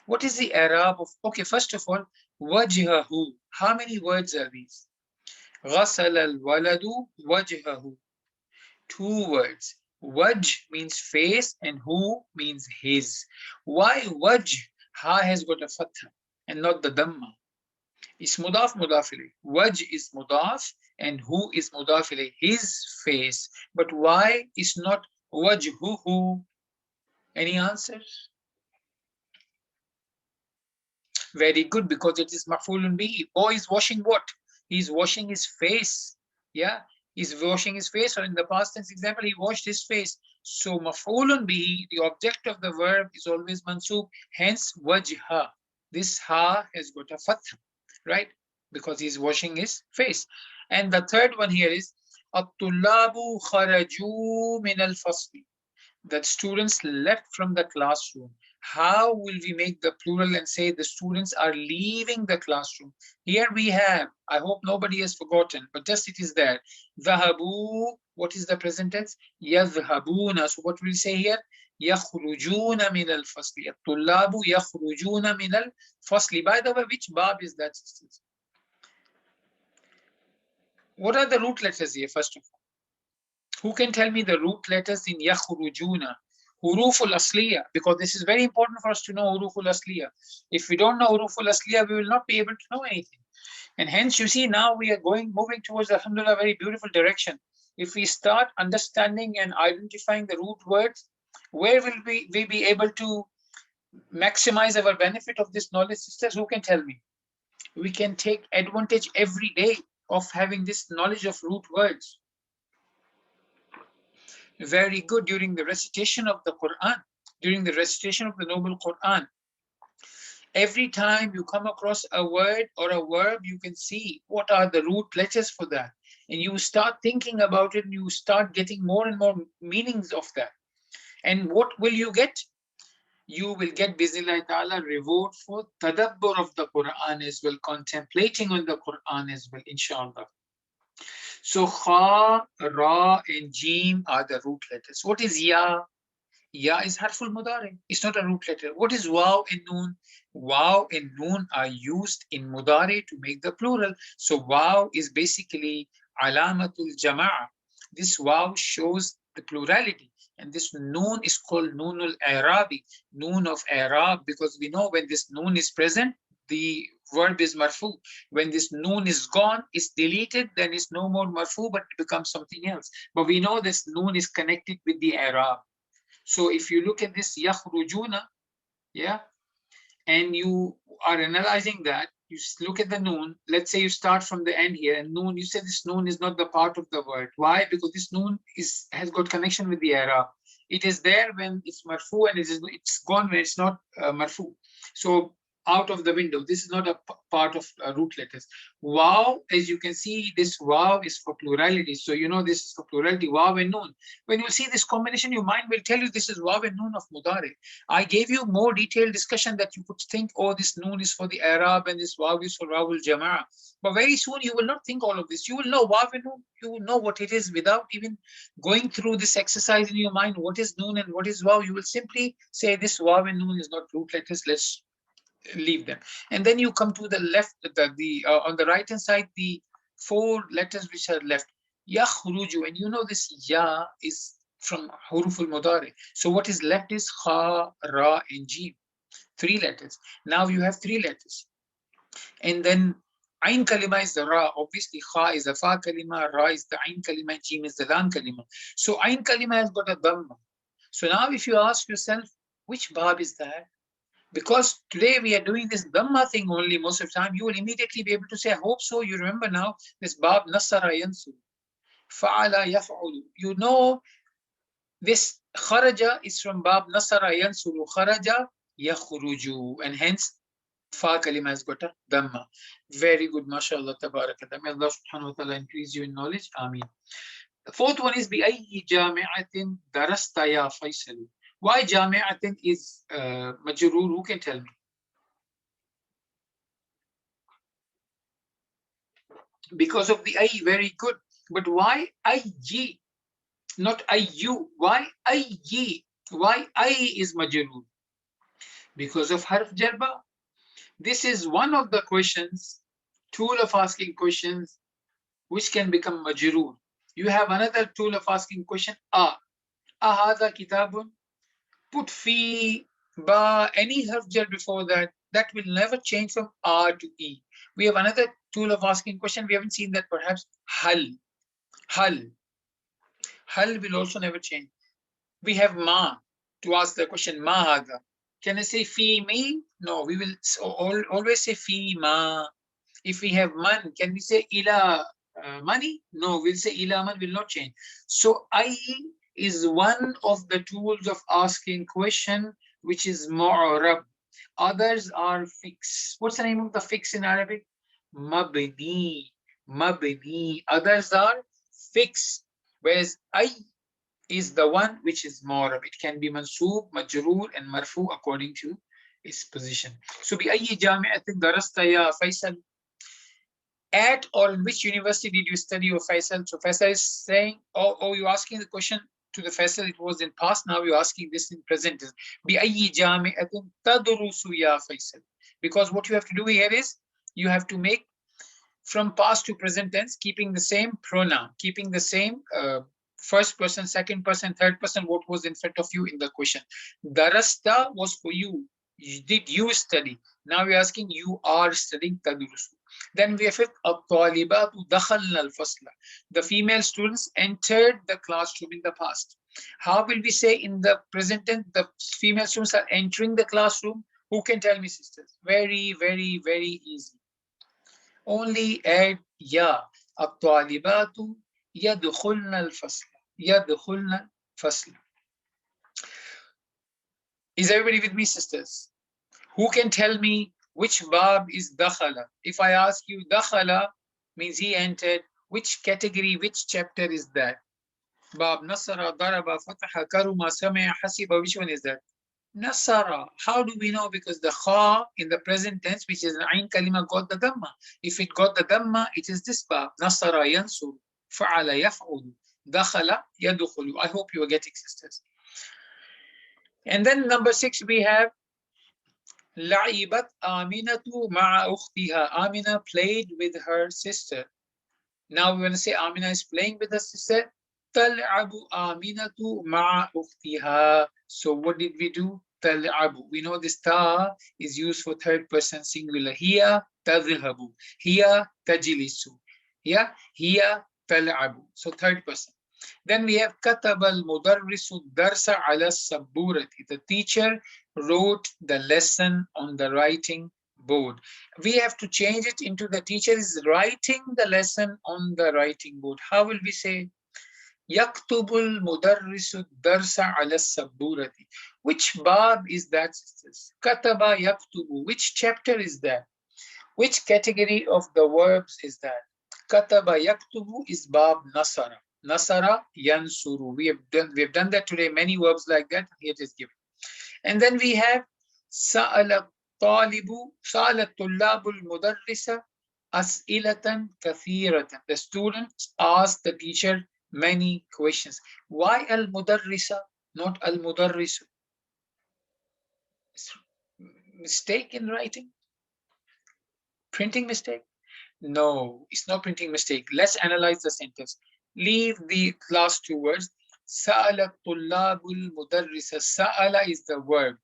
What is the Arab of, okay, first of all, wajhahu. How many words are these? غسل الولد وجهه. 2 words. Wajh means face and hu means his. Why wajh? Ha has got a fatha and not the dhamma. It's mudaf mudaf ilayh. Wajh is mudaf and hu is mudaf ilayh, his face. But why is not wajhuhu? Any answers? Very good, because it is maf'ulun bihi. Boy is washing what? He's washing his face. Yeah, he's washing his face. Or in the past tense example, he washed his face. So maf'ulun bihi, the object of the verb, is always mansub. Hence wajha. This ha has got a fatha, right? Because he's washing his face. And the third one here is at-tullabu kharaju min al-fasli. That students left from the classroom. How will we make the plural and say the students are leaving the classroom? Here we have, I hope nobody has forgotten, but just it is there. Dhahabu, what is the present tense? Yadhhabuna. So what will we say here? Yakhrujuna min al-fasli. At-tullabu yakhrujuna min al-fasli. By the way, which bab is that, sisters? What are the root letters here, first of all? Who can tell me the root letters in yakhrujuna? Huruful asliya, because this is very important for us to know huruful asliya. If we don't know huruful asliya, we will not be able to know anything. And hence, you see, now we are moving towards, alhamdulillah, a very beautiful direction. If we start understanding and identifying the root words, where will we be able to maximize our benefit of this knowledge, sisters? Who can tell me? We can take advantage every day of having this knowledge of root words. Very good. During the recitation of the Quran, during the recitation of the Noble Quran, every time you come across a word or a verb, you can see what are the root letters for that. And you start thinking about it, and you start getting more and more meanings of that. And what will you get? You will get, Bismillah ta'ala, reward for tadabbur of the Quran as well, contemplating on the Quran as well, inshallah. So kha, ra, and jim are the root letters. What is ya? Ya is harful mudari. It's not a root letter. What is waw and noon? Waw and noon are used in mudari to make the plural. So waw is basically alamatul jama'a. This waw shows the plurality. And this noon is called noonul i'rabi, noon of i'rab, because we know when this noon is present, the verb is marfu. When this noon is gone, it's deleted, then it's no more marfu, but it becomes something else. But we know this noon is connected with the i'rab. So if you look at this yakhrujuna, yeah, and you are analyzing that, you look at the noon. Let's say you start from the end here, and noon, you say this noon is not the part of the word. Why? Because this noon has got connection with the i'rab. It is there when it's marfu, and it's gone when it's not marfu. So out of the window, this is not a part of root letters. Wow, as you can see, this wow is for plurality. So you know this is for plurality, wow and noon. When you see this combination, your mind will tell you this is wow and noon of mudari. I gave you more detailed discussion that you could think, oh, this noon is for the Arab and this wow is for Rawul Jama'ah. But very soon you will not think all of this. You will know wow and noon. You will know what it is without even going through this exercise in your mind. What is noon and what is wow? You will simply say this wow and noon is not root letters. Let's leave them. And then you come to the left, on the right hand side, the 4 letters which are left. Yakhruju, and you know this ya is from huruful mudari. So what is left is kha, ra, and jim. 3 letters. Now you have 3 letters. And then Ain kalima is the ra. Obviously, kha is the fa kalima, ra is the ain kalima, jim is the lam kalima. So ain kalima has got a dhamma. So now if you ask yourself, which bab is that? Because today we are doing this dhamma thing only most of the time, you will immediately be able to say, I hope so. You remember now this bab nasara yansu, fa'ala yaf'ulu. You know this kharaja is from bab nasara yansuru, kharaja yakhruju, and hence fa kalima has got a dhamma. Very good, mashallah, tabarakallah. May Allah subhanahu wa ta'ala increase you in knowledge. Ameen. The fourth one is بأي جامعة درست يا فيصل. Why جامعة is majrur? Who can tell me? Because of the I, very good. But why IJ, not IU? Why IJ? Why I is majrur? Because of harf jarba. This is one of the questions, tool of asking questions, which can become majrur. You have another tool of asking question, ahada kitabun. Put fi, ba, any harf jar before that, that will never change from a to e. We have another tool of asking question. We haven't seen that perhaps. Hal. Hal. Hal will also never change. We have ma to ask the question, ma hada. Can I say fi me? No, we will always say fi ma. If we have man, can we say ila money? No, we'll say ila man, will not change. So I is one of the tools of asking question, which is mu'rab. Others are fixed. What's the name of the fix in Arabic? Mabni. Mabni. Others are fixed. Whereas I is the one which is mu'rab. It can be mansoob, majroor, and marfu according to its position. So بأي جامعة درست يا فيصل? At or in which university did you study, or Faisal? So Faisal is saying, oh, you're asking the question to the Faisal, it was in past, now you're asking this in present. بأي جامعة تدرس يا فيصل? Because what you have to do here is, you have to make from past to present tense, keeping the same pronoun, keeping the same first person, second person, third person, what was in front of you in the question. Darasta was for you. Did you study? Now we're asking, you are studying tadrusu. Then we have الطالبات دخلن الفصل. The female students entered the classroom in the past. How will we say in the present tense the female students are entering the classroom? Who can tell me, sisters? Very, very, very easy. Only add ya. الطالبات يدخلن الفصل. يدخلن الفصل. Is everybody with me, sisters? Who can tell me which bab is dakhala? If I ask you, dakhala means he entered, which category, which chapter is that? Bab nasara, daraba, fataha, karuma, sami'a, hasiba, which one is that? Nasara. How do we know? Because the kha in the present tense, which is an ain kalima, got the dhamma. If it got the dhamma, it is this bab. Nasara yansur, fa'ala yaf'ulu, dakhala yadukhulu. I hope you are getting, sisters. And then number 6, we have لعبت آمنة مع أختها. Amina played with her sister. Now we're going to say Amina is playing with her sister. تلعب آمنة مع أختها. So what did we do? تلعب. We know this ta is used for third person singular. هي تذهب. هي تجلس. هي تلعب. So third person. Then we have كتب المدرس الدرس على السبورة. The teacher wrote the lesson on the writing board. We have to change it into the teacher is writing the lesson on the writing board. How will we say? يكتب المدرس الدرس على السبورة. Which bab is that, sisters? كتب يكتب. Which chapter is that? Which category of the verbs is that? كتب يكتب is bab nasara. Nasara yansuru. We have done that today. Many verbs like that. Here it is given. And then we have سأل الطالب سأل الطلاب المدرس أسئلة كثيرة. The students asked the teacher many questions. Why al-mudarrisa, not al-mudarrisu? Mistake in writing? Printing mistake? No, it's not printing mistake. Let's analyze the sentence. Leave the last two words. سأل الطلاب المدرس. سأل is the verb.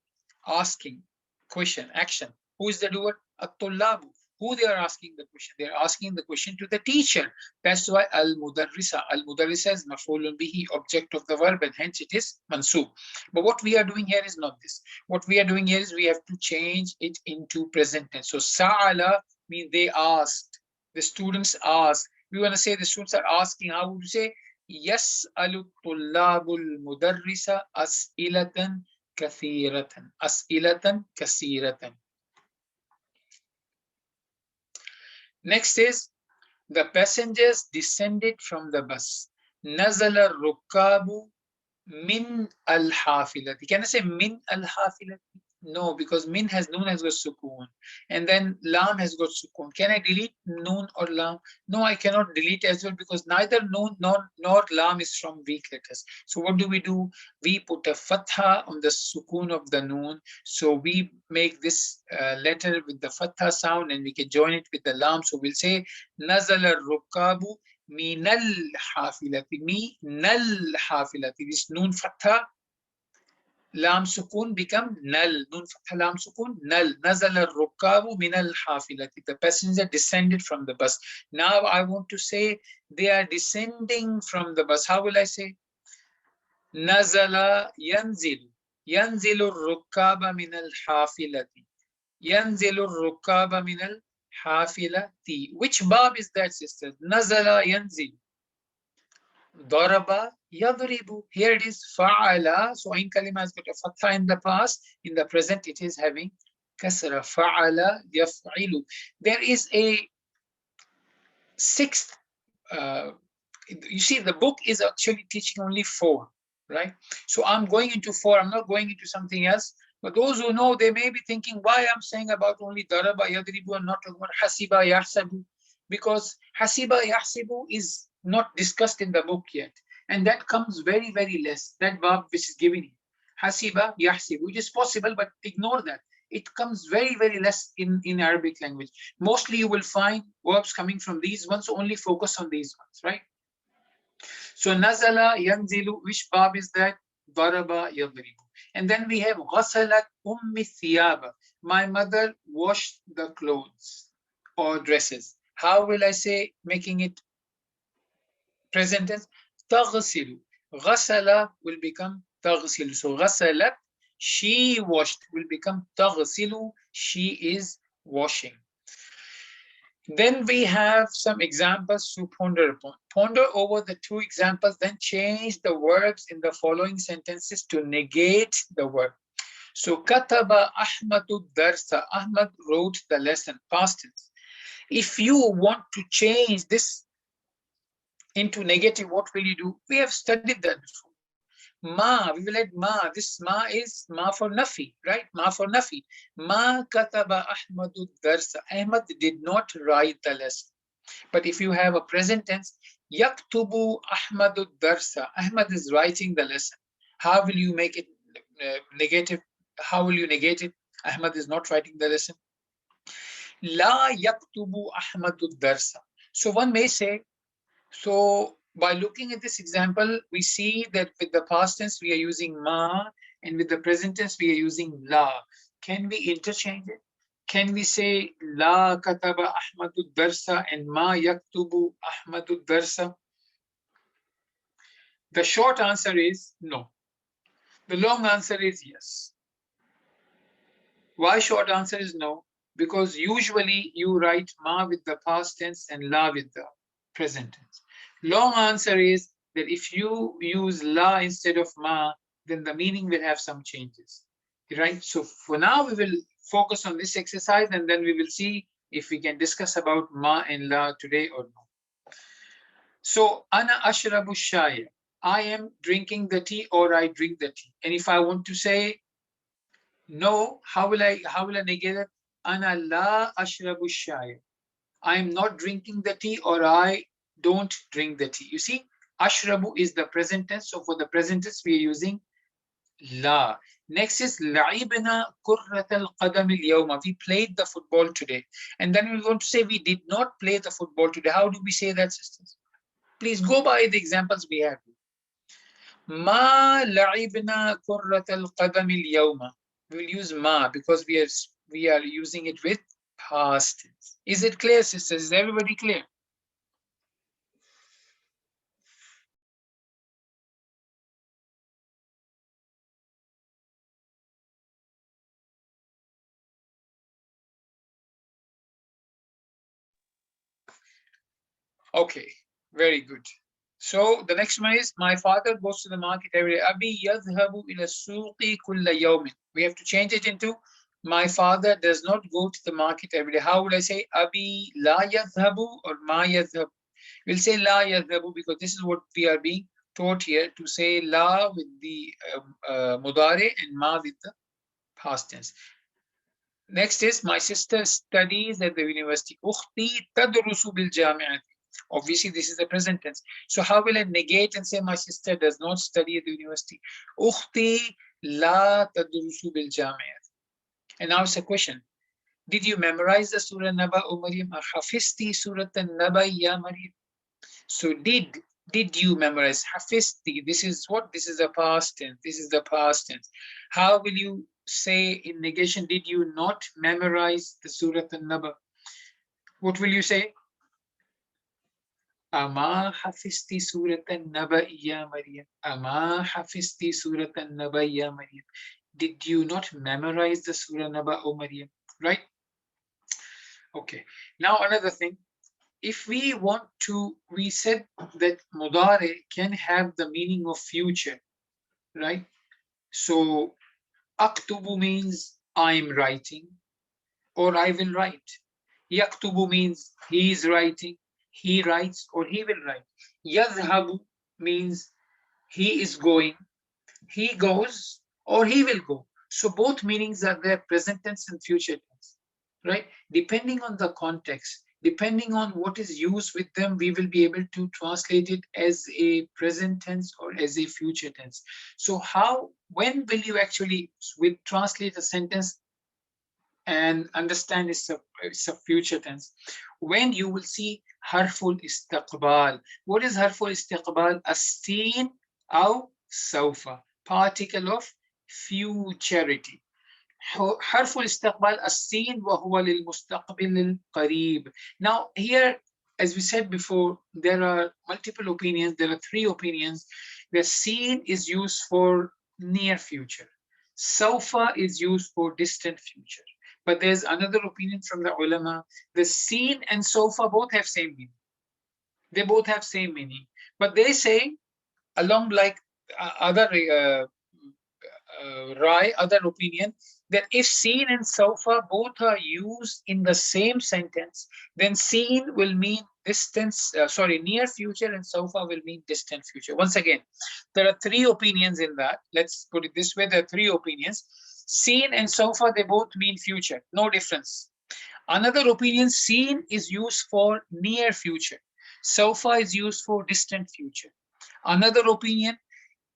Asking, question, action. Who is the doer? الطلاب. Who they are asking the question? They are asking the question to the teacher. That's why al-mudarrisa. Al-mudarrisa is maf'ulun bihi, object of the verb, and hence it is mansub. But what we are doing here is not this. What we are doing here is we have to change it into present tense. So sa'ala means they asked. The students asked. We want to say the students are asking. How would you say? يسأل الطلاب المدرس أسئلة كثيرة. أسئلة كثيرة. Next is the passengers descended from the bus. نزل الركاب من الحافلة. Can I say min al-hafilati? No, because min has noon has got sukoon, and then lam has got sukoon. Can I delete noon or lam? No, I cannot delete as well, because neither noon nor lam is from weak letters. So what do? We put a fatha on the sukoon of the noon. So we make this letter with the fatha sound, and we can join it with the lam. So we'll say nazala rukabu minal hafilati. Minal hafilati. This noon fatha lam sukun become nal. Noon fatha lam sukun nal. Nazala rukabu minal hafilati. The passenger descended from the bus. Now I want to say they are descending from the bus. How will I say? Nazala yanzilu. Yanzilu rukaba minal hafilati. Yanzilu rukaba minal hafilati. Which bab is that, sister? Nazala yanzilu. Daraba yadribu. Here it is fa'ala. So ain kalima has got a fatha in the past. In the present, it is having kasra. Fa'ala yaf'ilu. There is a sixth. You see, the book is actually teaching only 4, right? So I'm going into 4. I'm not going into something else. But those who know, they may be thinking why I'm saying about only daraba yadribu and not talking about hasiba yahsabu, because hasiba yahsibu is not discussed in the book yet, and that comes very, very less. That verb which is given here, hasiba yahsibu, which is possible, but ignore that. It comes very, very less in Arabic language. Mostly you will find verbs coming from these ones, so only focus on these ones, right? So nazala yanzilu, which bab is that? Daraba yadribu. And then we have ghasalat ummi thiyaba. My mother washed the clothes or dresses. How will I say, making it present tense? Taghsilu. Ghasala will become taghsilu. So ghasalat, she washed, will become taghsilu, she is washing. Then we have some examples to ponder upon. Ponder over the 2 examples, then change the verbs in the following sentences to negate the verb. So, kataba Ahmadu darsa. Ahmad wrote the lesson, past tense. If you want to change this into negative, what will you do? We have studied that before. Ma, we will add ma. This ma is ma for nafi, right? Ma for nafi. Ma kataba Ahmadu darsa. Ahmad did not write the lesson. But if you have a present tense, yaktubu Ahmadu darsa. Ahmad is writing the lesson. How will you make it negative? How will you negate it? Ahmad is not writing the lesson. La yaktubu Ahmadu darsa. So one may say, so by looking at this example, we see that with the past tense, we are using ma, and with the present tense, we are using la. Can we interchange it? Can we say la kataba Ahmadu darsa and ma yaktubu Ahmadu darsa? The short answer is no. The long answer is yes. Why short answer is no? Because usually you write ma with the past tense and la with the present tense. Long answer is that if you use la instead of ma, then the meaning will have some changes, right? So for now, we will focus on this exercise, and then we will see if we can discuss about ma and la today or no. So, ana ashrabu shaya. I am drinking the tea, or I drink the tea. And if I want to say no, how will I negate it? Ana la ashrabu shaya. I am not drinking the tea, or I don't drink the tea. You see, ashrabu is the present tense. So for the present tense, we are using la. Next is la'ibna kurrat al-qadam al-yawma. We played the football today. And then we're going to say we did not play the football today. How do we say that, sisters? Please go by the examples we have. Ma la'ibna kurrat al-qadam al-yawma. We'll use ma because we are using it with past tense. Is it clear, sisters? Is everybody clear? Okay, very good. So the next one is, my father goes to the market every day. Abi yadhhabu ila suqi kulla yawmin. We have to change it into, my father does not go to the market every day. How would I say? Abi la yadhhabu or ma yadhhabu? We'll say la yadhhabu because this is what we are being taught here, to say la with the mudare and ma with the past tense. Next is, my sister studies at the university. Ukhti tadrusu bil jami'ati. Obviously, this is the present tense. So how will I negate and say my sister does not study at the university? Ukhti la tadrusu bil jami'ati. And now it's a question. Did you memorize the Surah Naba, O Maryam? Hafizti Surah Naba, ya Maryam? So did you memorize? Hafizti. This is what? This is the past tense. This is the past tense. How will you say in negation, did you not memorize the Surah An-Naba? What will you say? Ama hafizti Surah An-Naba ya Maryam. Ama hafizti Surah An-Naba ya Maryam. Did you not memorize the Surah Naba, O Maryam? Right? Okay. Now another thing. If we want to, we said that mudare can have the meaning of future, right? So aktubu means I'm writing or I will write. Yaktubu means he is writing, he writes or he will write. Yadhabu means he is going, he goes or he will go. So both meanings are there, present tense and future tense, right? Depending on the context, depending on what is used with them, we will be able to translate it as a present tense or as a future tense. So when will you actually translate a sentence and understand it's a future tense? When you will see harful istiqbal. What is harful istiqbal? As-seen aw sawfa, particle of futurity. حرف الاستقبال السين وهو للمستقبل القريب. Now here, as we said before, there are multiple opinions. There are three opinions. The seen is used for near future. Sawfa is used for distant future. But there's another opinion from the ulama. The seen and sawfa both have same meaning. They both have same meaning. But they say, along like other other opinion, that if seen and sofa both are used in the same sentence, then seen will mean near future, and sofa will mean distant future. Once again, there are three opinions in that. Let's put it this way: there are three opinions. Seen and sofa, they both mean future, no difference. Another opinion, seen is used for near future. Sofa is used for distant future. Another opinion,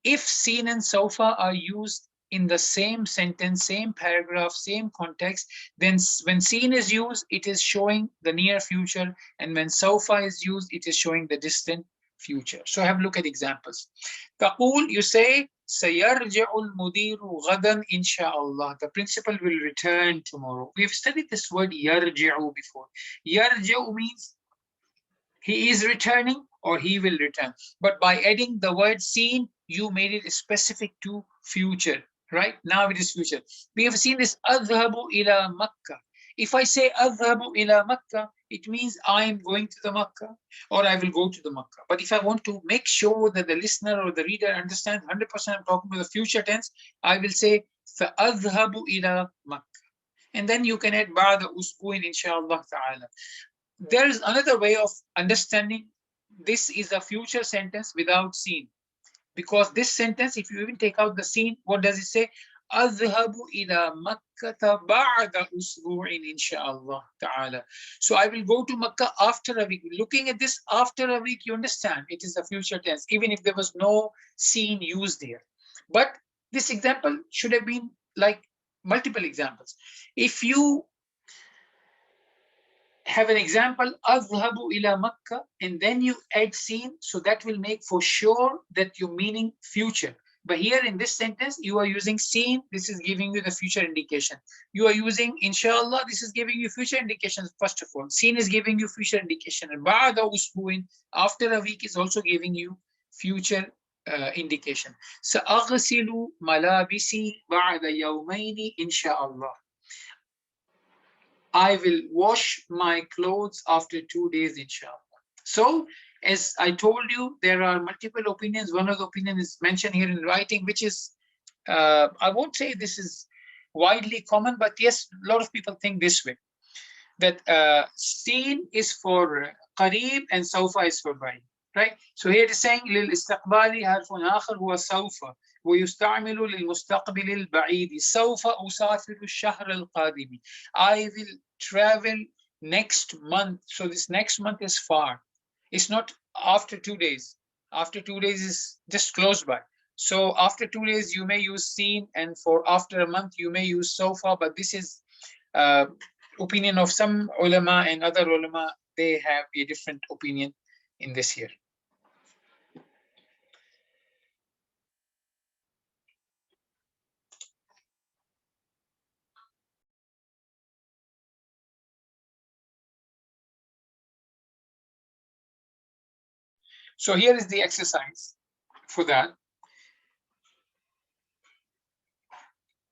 if seen and sofa are used in the same sentence, same paragraph, same context, then when seen is used, it is showing the near future, and when sofa is used, it is showing the distant future. So have a look at examples. تقول, you say, سيرجع المدير غدا إن شاء الله. The principal will return tomorrow. We've studied this word يرجع before. يرجع means he is returning or he will return. But by adding the word seen, you made it specific to future, right? Now it is future. We have seen this adhabu ila Makkah. If I say adhabu ila Makkah, it means I am going to the Makkah or I will go to the Makkah. But if I want to make sure that the listener or the reader understands 100% I'm talking about the future tense, I will say فَأَذْهَبُ ila Makkah. And then you can add ba'da usbuin inshallah ta'ala. There is another way of understanding this is a future sentence without seen. Because this sentence, if you even take out the seen, what does it say? أذهب إلى مكة بعد أسبوع إن شاء الله تعالى. So I will go to Makkah after a week. Looking at this after a week, you understand it is a future tense, even if there was no seen used here. But this example should have been like multiple examples. If you have an example, أذهب إلى مكة, and then you add seen, so that will make for sure that you're meaning future. But here in this sentence, you are using seen. This is giving you the future indication. You are using inshallah. This is giving you future indications. First of all, seen is giving you future indication. And ba'da usbu'in, after a week, is also giving you future indication. Sa'aghsilu malabisi ba'da yawmayni inshallah. I will wash my clothes after 2 days, inshallah. So, as I told you, there are multiple opinions. One of the opinions is mentioned here in writing, which is, I won't say this is widely common, but yes, a lot of people think this way, that seen is for qareeb and sawfa is for ba'id. Right? So here it is saying للاستقبال حرف آخر هو سوف ويستعمل للمستقبل البعيد سوف أسافر الشهر القادم. I will travel next month. So this next month is far. It's not after 2 days. After 2 days is just close by. So after 2 days you may use seen, and for after a month you may use sofa, but this is opinion of some ulama, and other ulama, they have a different opinion in this here. So here is the exercise for that.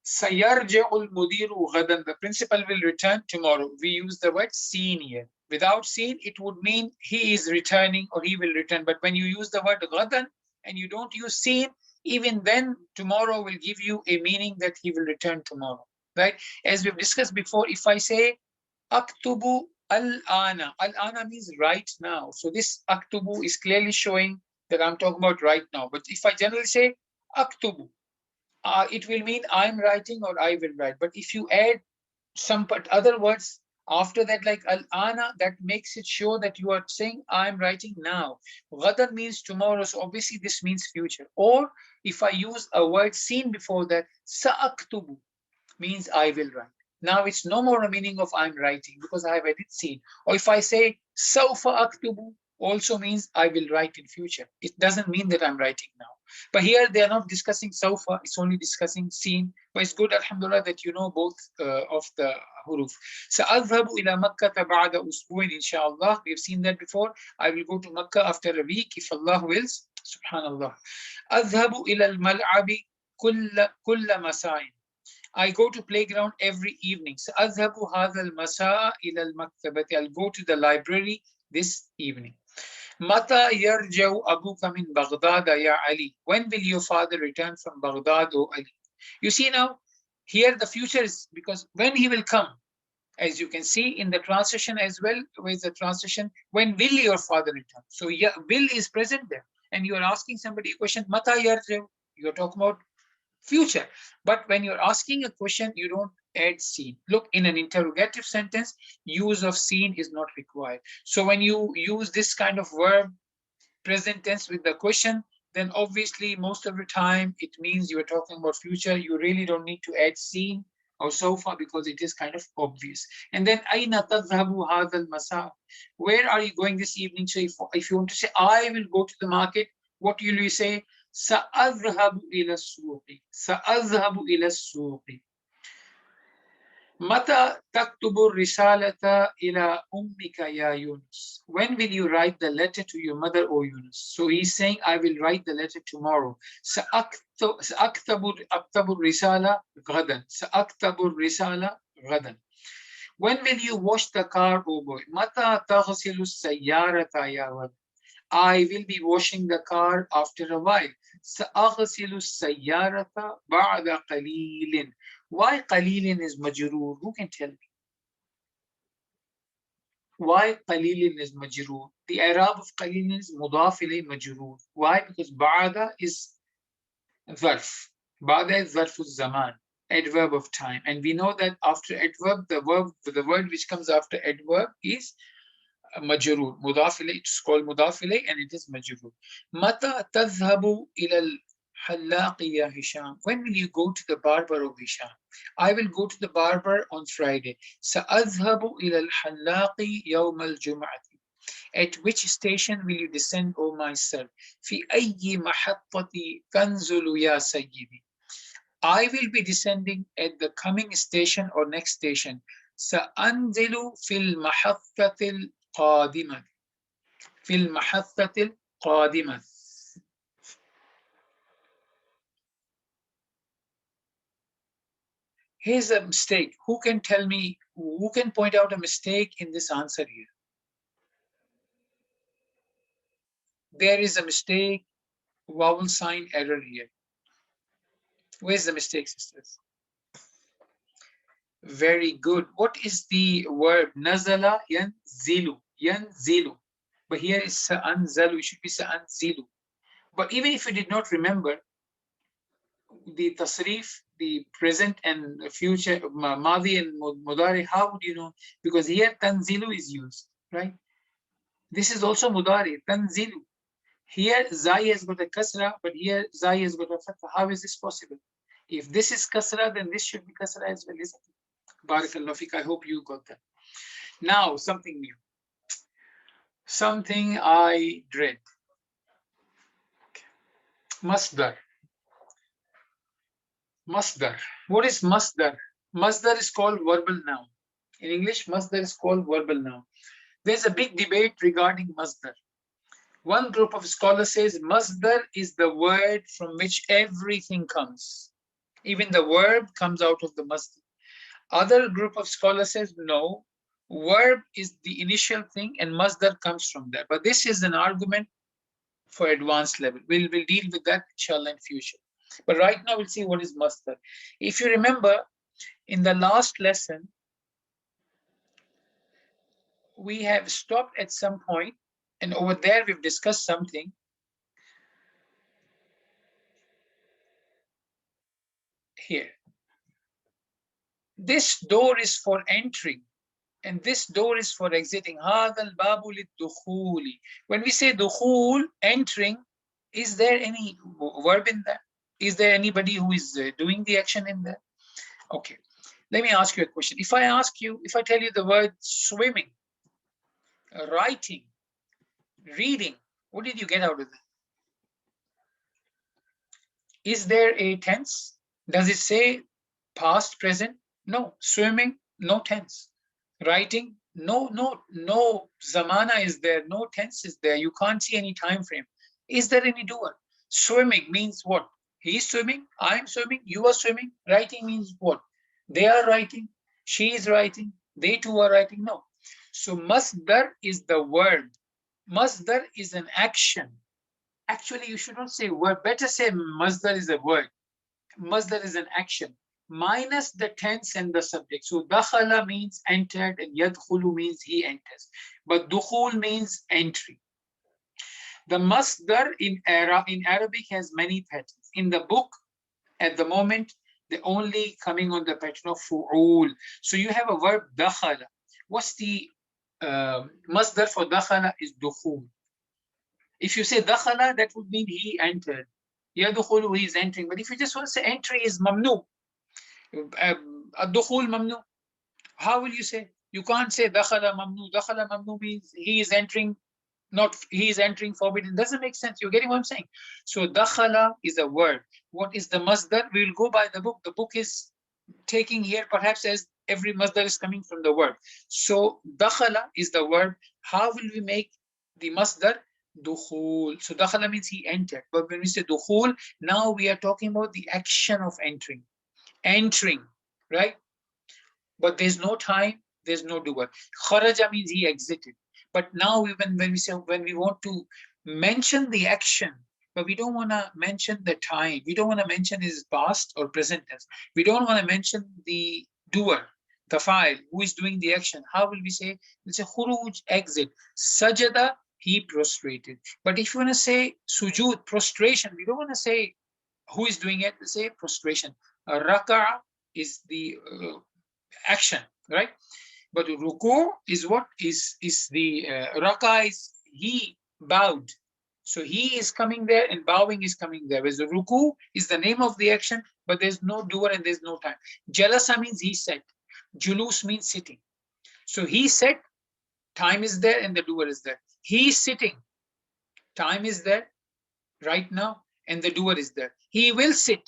سيرجع المدير غدا. The principal will return tomorrow. We use the word seen here. Without seen, it would mean he is returning or he will return. But when you use the word غدا and you don't use seen, even then tomorrow will give you a meaning that he will return tomorrow. Right? As we've discussed before, if I say aktubu al-ana, al-ana means right now. So this aktubu is clearly showing that I'm talking about right now. But if I generally say aktubu, it will mean I'm writing or I will write. But if you add some other words after that, like al-ana, that makes it show that you are saying I'm writing now. Ghadan means tomorrow, so obviously this means future. Or if I use a word seen before that, sa'aktubu means I will write. Now it's no more a meaning of I'm writing because I have added seen. Or if I say sawfa aktubu, also means I will write in future. It doesn't mean that I'm writing now. But here they are not discussing sawfa, it's only discussing seen. But it's good, alhamdulillah, that you know both of the huruf. سأذهب إلى مكة بعد أسبوع إن شاء الله. We've seen that before. I will go to Makkah after a week if Allah wills. Subhanallah. أذهب إلى الملعب كل مساء. I go to playground every evening. سأذهب هذا المساء إلى المكتبة. I'll go to the library this evening. متى يرجع أبوك من بغداد يا علي? When will your father return from Baghdad, O Ali? You see now, here the future is because when he will come, as you can see in the translation as well, with the translation, when will your father return? So yeah, will is present there. And you are asking somebody a question, متى يرجع? You're talking about future. But when you're asking a question, you don't add seen. Look, in an interrogative sentence, use of seen is not required. So when you use this kind of verb, present tense with the question, then obviously most of the time it means you're talking about future. You really don't need to add seen or so far because it is kind of obvious. And then أين تذهب هذا المساء? Where are you going this evening? So if you want to say I will go to the market, what will you say? سأذهب إلى السوق. سأذهب إلى السوق. متى تكتب الرسالة إلى أمك يا يونس? When will you write the letter to your mother, O Yunus? So he's saying, I will write the letter tomorrow. أكتب الرسالة غدا. سأكتب الرسالة غدا. When will you wash the car, O boy? متى تغسل السيارة يا ولد? I will be washing the car after a while. سأغسل السيارة بعد قليل. Why قليل is majroor? Who can tell me? Why قليل is majroor? The Arab of قليل is مضاف إليه majroor. Why? Because بعد is ظرف. بعد is ظرف الزمان, adverb of time. And we know that after adverb, the word which comes after adverb is majrur. مضاف إليه, it's called مضاف إليه and it is majrur. متى تذهب إلى الحلاق يا هشام? When will you go to the barber of Hisham? I will go to the barber on Friday. سأذهب إلى الحلاق يوم الجمعة. At which station will you descend, O my sir? في أي محطة تنزل يا سيدي. I will be descending at the coming station or next station. سأنزل في المحطة القادمة. في المحطة القادمة. Here's a mistake. Who can tell me, who can point out a mistake in this answer here? There is a mistake, vowel sign error here. Where's the mistake, sisters? Very good. What is the verb? Nazala yanzilu. Yanzilu. But here is sa'anzalu. It should be sa'anzilu. But even if you did not remember the tasrif, the present and future, madi and mudari, how would you know? Because here tanzilu is used, right? This is also mudari, tanzilu. Here zai has got a kasra, but here zai has got a fatha. How is this possible? If this is kasra, then this should be kasra as well, isn't it? Barakallahu fik. I hope you got that. Now, something new. Something I dread. Masdar. Masdar. What is masdar? Masdar is called verbal noun. In English, masdar is called verbal noun. There's a big debate regarding masdar. One group of scholars says masdar is the word from which everything comes. Even the verb comes out of the masdar. Other group of scholars says no, verb is the initial thing and masdar comes from there. But this is an argument for advanced level. We'll deal with that inshallah in future. But right now we'll see what is masdar. If you remember, in the last lesson, we have stopped at some point, and over there we've discussed something. Here. This door is for entering, and this door is for exiting. هذا الباب للدخول. When we say dukhul, entering, is there any verb in that? Is there anybody who is doing the action in there? Okay, let me ask you a question. If I tell you the word swimming, writing, reading, what did you get out of that? Is there a tense? Does it say past, present? No. Swimming, no tense. Writing, no zamana is there, no tense is there. You can't see any time frame. Is there any doer? Swimming means what? He is swimming, I am swimming, you are swimming. Writing means what? They are writing, she is writing, they too are writing. No. So masdar is the word. Masdar is an action. Actually, you should not say word. Better say masdar is a word. Masdar is an action, minus the tense and the subject. So dakhala means entered and yadkhulu means he enters. But dukhul means entry. The masdar in Arabic has many patterns. In the book, at the moment, they're only coming on the pattern of fu'ul. So you have a verb dakhala. What's the masdar for dakhala is dukhul. If you say dakhala, that would mean he entered. Yadkhulu, he is entering. But if you just want to say entry is mamnu, ad-dukhul mamnu, how will you say? You can't say dakhala mamnu. Dakhala mamnu means he is entering, not he is entering forbidden. Doesn't make sense. You're getting what I'm saying? So dakhala is a word. What is the masdar? We will go by the book. The book is taking here perhaps as every masdar is coming from the word. So dakhala is the word. How will we make the masdar? Dukhul. So dakhala means he entered. But when we say dukhul, now we are talking about the action of entering. Entering, right? But there's no time, there's no doer. Kharaja means he exited. But now when we want to mention the action, but we don't want to mention the time. We don't want to mention his past or present tense. We don't want to mention the doer, the fa'il, who is doing the action. How will we say? We'll say khuruj, exit. Sajada, he prostrated. But if you want to say sujud, prostration, we don't want to say who is doing it. We say prostration. Raka'a is the action, right? But ruku is what is the raka is he bowed. So he is coming there and bowing is coming there. Whereas the ruku is the name of the action, but there's no doer and there's no time. Jalasa means he sat. Julus means sitting. So he sat, time is there and the doer is there. He is sitting. Time is there right now, and the doer is there. He will sit.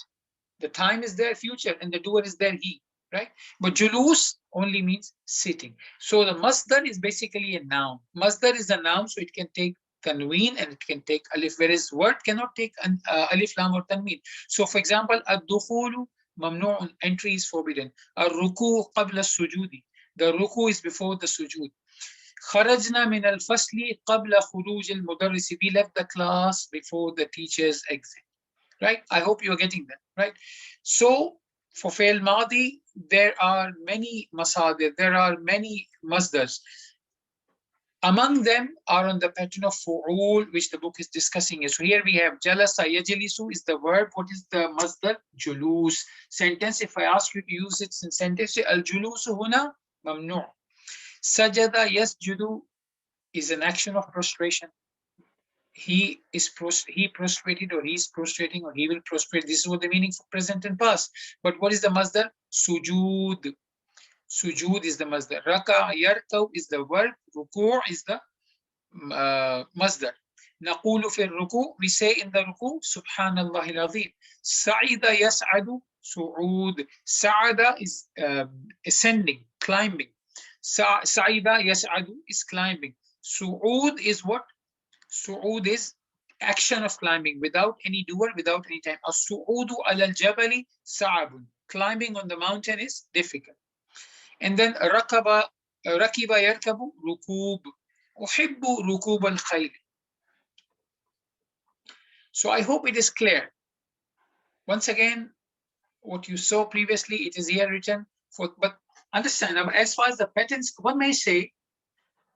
The time is there, future, and the doer is there, he, right? But julus only means sitting. So the masdar is basically a noun. Masdar is a noun, so it can take tanween and it can take alif, whereas word cannot take alif, lam, or tanween. So for example, ad-dukhulu mamnu'un, entry is forbidden. Ar-ruku qabla sujudi, the ruku is before the sujud. خرجنا من الفصل قبل خروج المدرس, we left the class before the teacher's exit. Right? I hope you're getting that, right? So for fail madi, there are many masadir, there are many masdars. Among them are on the pattern of fu'ul, which the book is discussing. So here we have jalasa yajlisu is the verb. What is the masdar? Julus. Sentence, if I ask you to use it in sentence, al-julusu huna mamnu'. Sajada yasjudu is an action of prostration. He prostrated, or he's prostrating, or he will prostrate. This is what the meaning for present and past. But what is the masdar? Sujud. Sujud is the masdar. Raka yarkaw is the verb. Ruku' is the masdar. Naqulu fi ruku', we say in the ruku', Subhanallah al-Azim. Sa'ida yas'adu, su'ud. Sa'ada is ascending, climbing. Sa'ida yas'adu is climbing. Su'ud is what? Su'ud is action of climbing without any doer, without any time. As-su'udu ala al-jabali sa'abun. Climbing on the mountain is difficult. And then rakiba yarkabu, rukub. Uhibbu rukub al-khayl. So I hope it is clear. Once again, what you saw previously, it is here written for, but understand, as far as the patterns, one may say,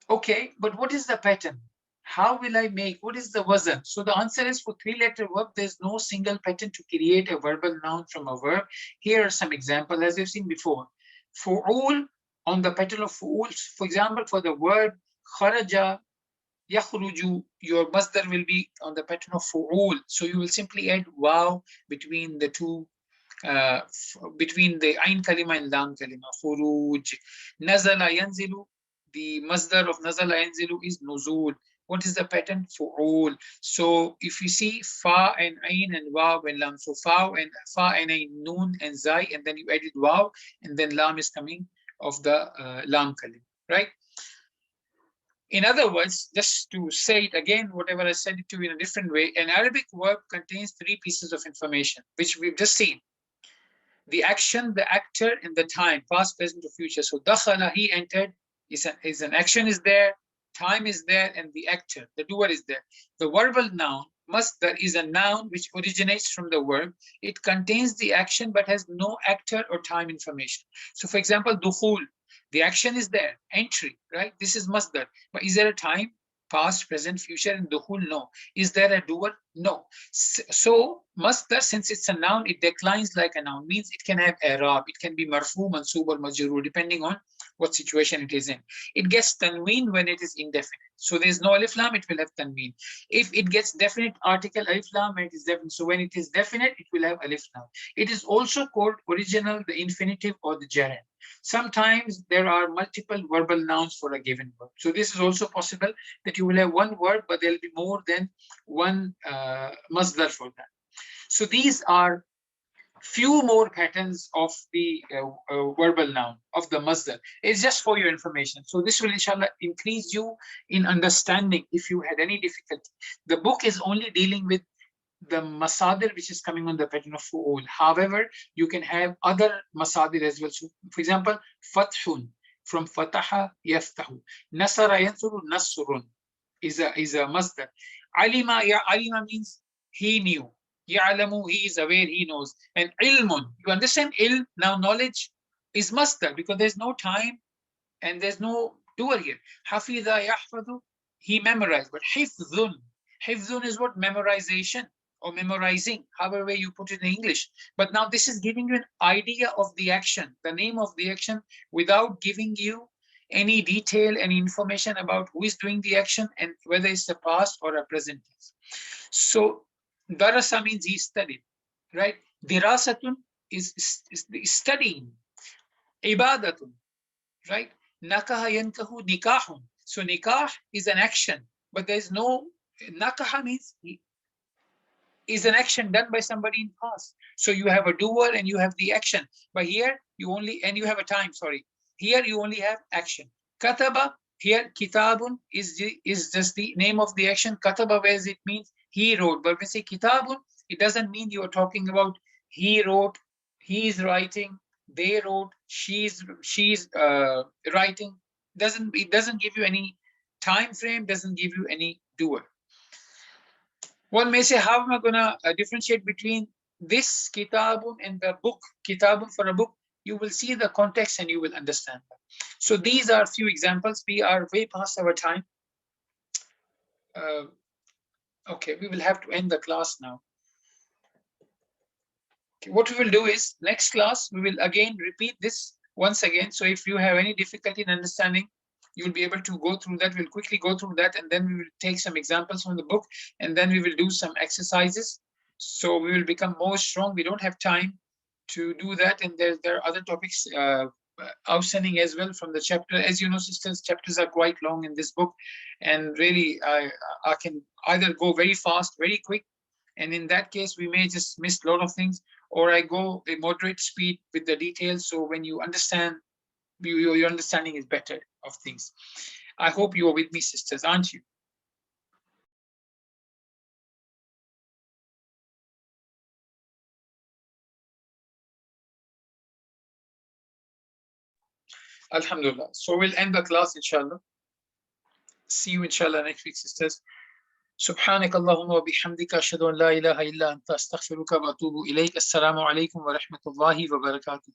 okay, but what is the pattern? How will I make? What is the wazn? So the answer is, for three-letter verb, there's no single pattern to create a verbal noun from a verb. Here are some examples, as we've seen before. Fu'ul, on the pattern of fu'ul, for example, for the word kharaja, yakhruju, your masdar will be on the pattern of fu'ul. So you will simply add waw between the two, between the ain kalima and lam kalima. Khuruj. Nazala yanzilu, the masdar of nazala yanzilu is nuzul. What is the pattern? Fu'ul. So if you see fa and ain and waw and lam, so fa and ain, noon and zai, and then you added waw, and then lam is coming of the lam kalim, right? In other words, just to say it again, whatever I said it to you in a different way, an Arabic verb contains three pieces of information, which we've just seen. The action, the actor, and the time, past, present, or future. So dakhala, he entered, is an action is there, time is there, and the actor, the doer is there. The verbal noun, masdar, is a noun which originates from the verb. It contains the action but has no actor or time information. So for example, dukhul, the action is there, entry, right? This is masdar. But is there a time? Past, present, future, and dukhul? No. Is there a doer? No. So masdar, since it's a noun, it declines like a noun, means it can have i'rab, it can be marfu, mansub, or majrur, depending on what situation it is in. It gets tanween when it is indefinite. So there's no alif lam, it will have tanween. If it gets definite article alif lam, when it is definite. So when it is definite, it will have alif lam. It is also called original, the infinitive, or the gerund. Sometimes there are multiple verbal nouns for a given verb. So this is also possible that you will have one word, but there'll be more than one masdar for that. So these are few more patterns of the verbal noun, of the masdar. It's just for your information. So this will inshallah increase you in understanding if you had any difficulty. The book is only dealing with the masadir which is coming on the pattern of fu'ul. However, you can have other masadir as well. So for example, fathun, from fataha yaftahu. Nasara yansuru, nasrun is a masdar. Alima, ya alima means he knew. Ya'lamu, he is aware, he knows. And ilmun, you understand ilm, now knowledge, is masdar because there's no time and there's no doer here. Hafidha yahfadhu, he memorized. But hifzun is what? Memorization or memorizing, however way you put it in English. But now this is giving you an idea of the action, the name of the action, without giving you any detail, any information about who is doing the action and whether it's a past or a present tense. So darasa means he studied, right? Dirasatun is studying. Ibadatun, right? Nakaha yankahu nikahun. So nikah is an action. but there's no nakaha means is an action done by somebody in past. So you have a doer and you have the action. But here you only, and you have a time, sorry. Here you only have action. Kataba, here kitabun is just the name of the action. Kataba, whereas it means he wrote. But when we say kitabun, it doesn't mean you are talking about he wrote, he's writing, they wrote, she's writing. It doesn't give you any time frame, doesn't give you any doer. One may say, how am I going to differentiate between this kitabun and the book? Kitabun for a book, you will see the context and you will understand that. So these are a few examples. We are way past our time. Okay, we will have to end the class now. Okay, what we will do is, next class, we will again repeat this once again. So if you have any difficulty in understanding, you will be able to go through that. We'll quickly go through that, and then we will take some examples from the book, and then we will do some exercises. So we will become more strong. We don't have time to do that, and there are other topics outstanding as well from the chapter. As you know, sisters, chapters are quite long in this book, and really I can either go very fast, very quick, and in that case we may just miss a lot of things, or I go a moderate speed with the details. So when you understand, your understanding is better of things. I hope you are with me, sisters, aren't you? Alhamdulillah. So we'll end the class, inshallah. See you, inshallah, next week, sisters. سبحانك اللهم وبحمدك أشهد أن لا إله إلا أنت أستغفرك وأتوب إليك. السلام عليكم ورحمة الله وبركاته.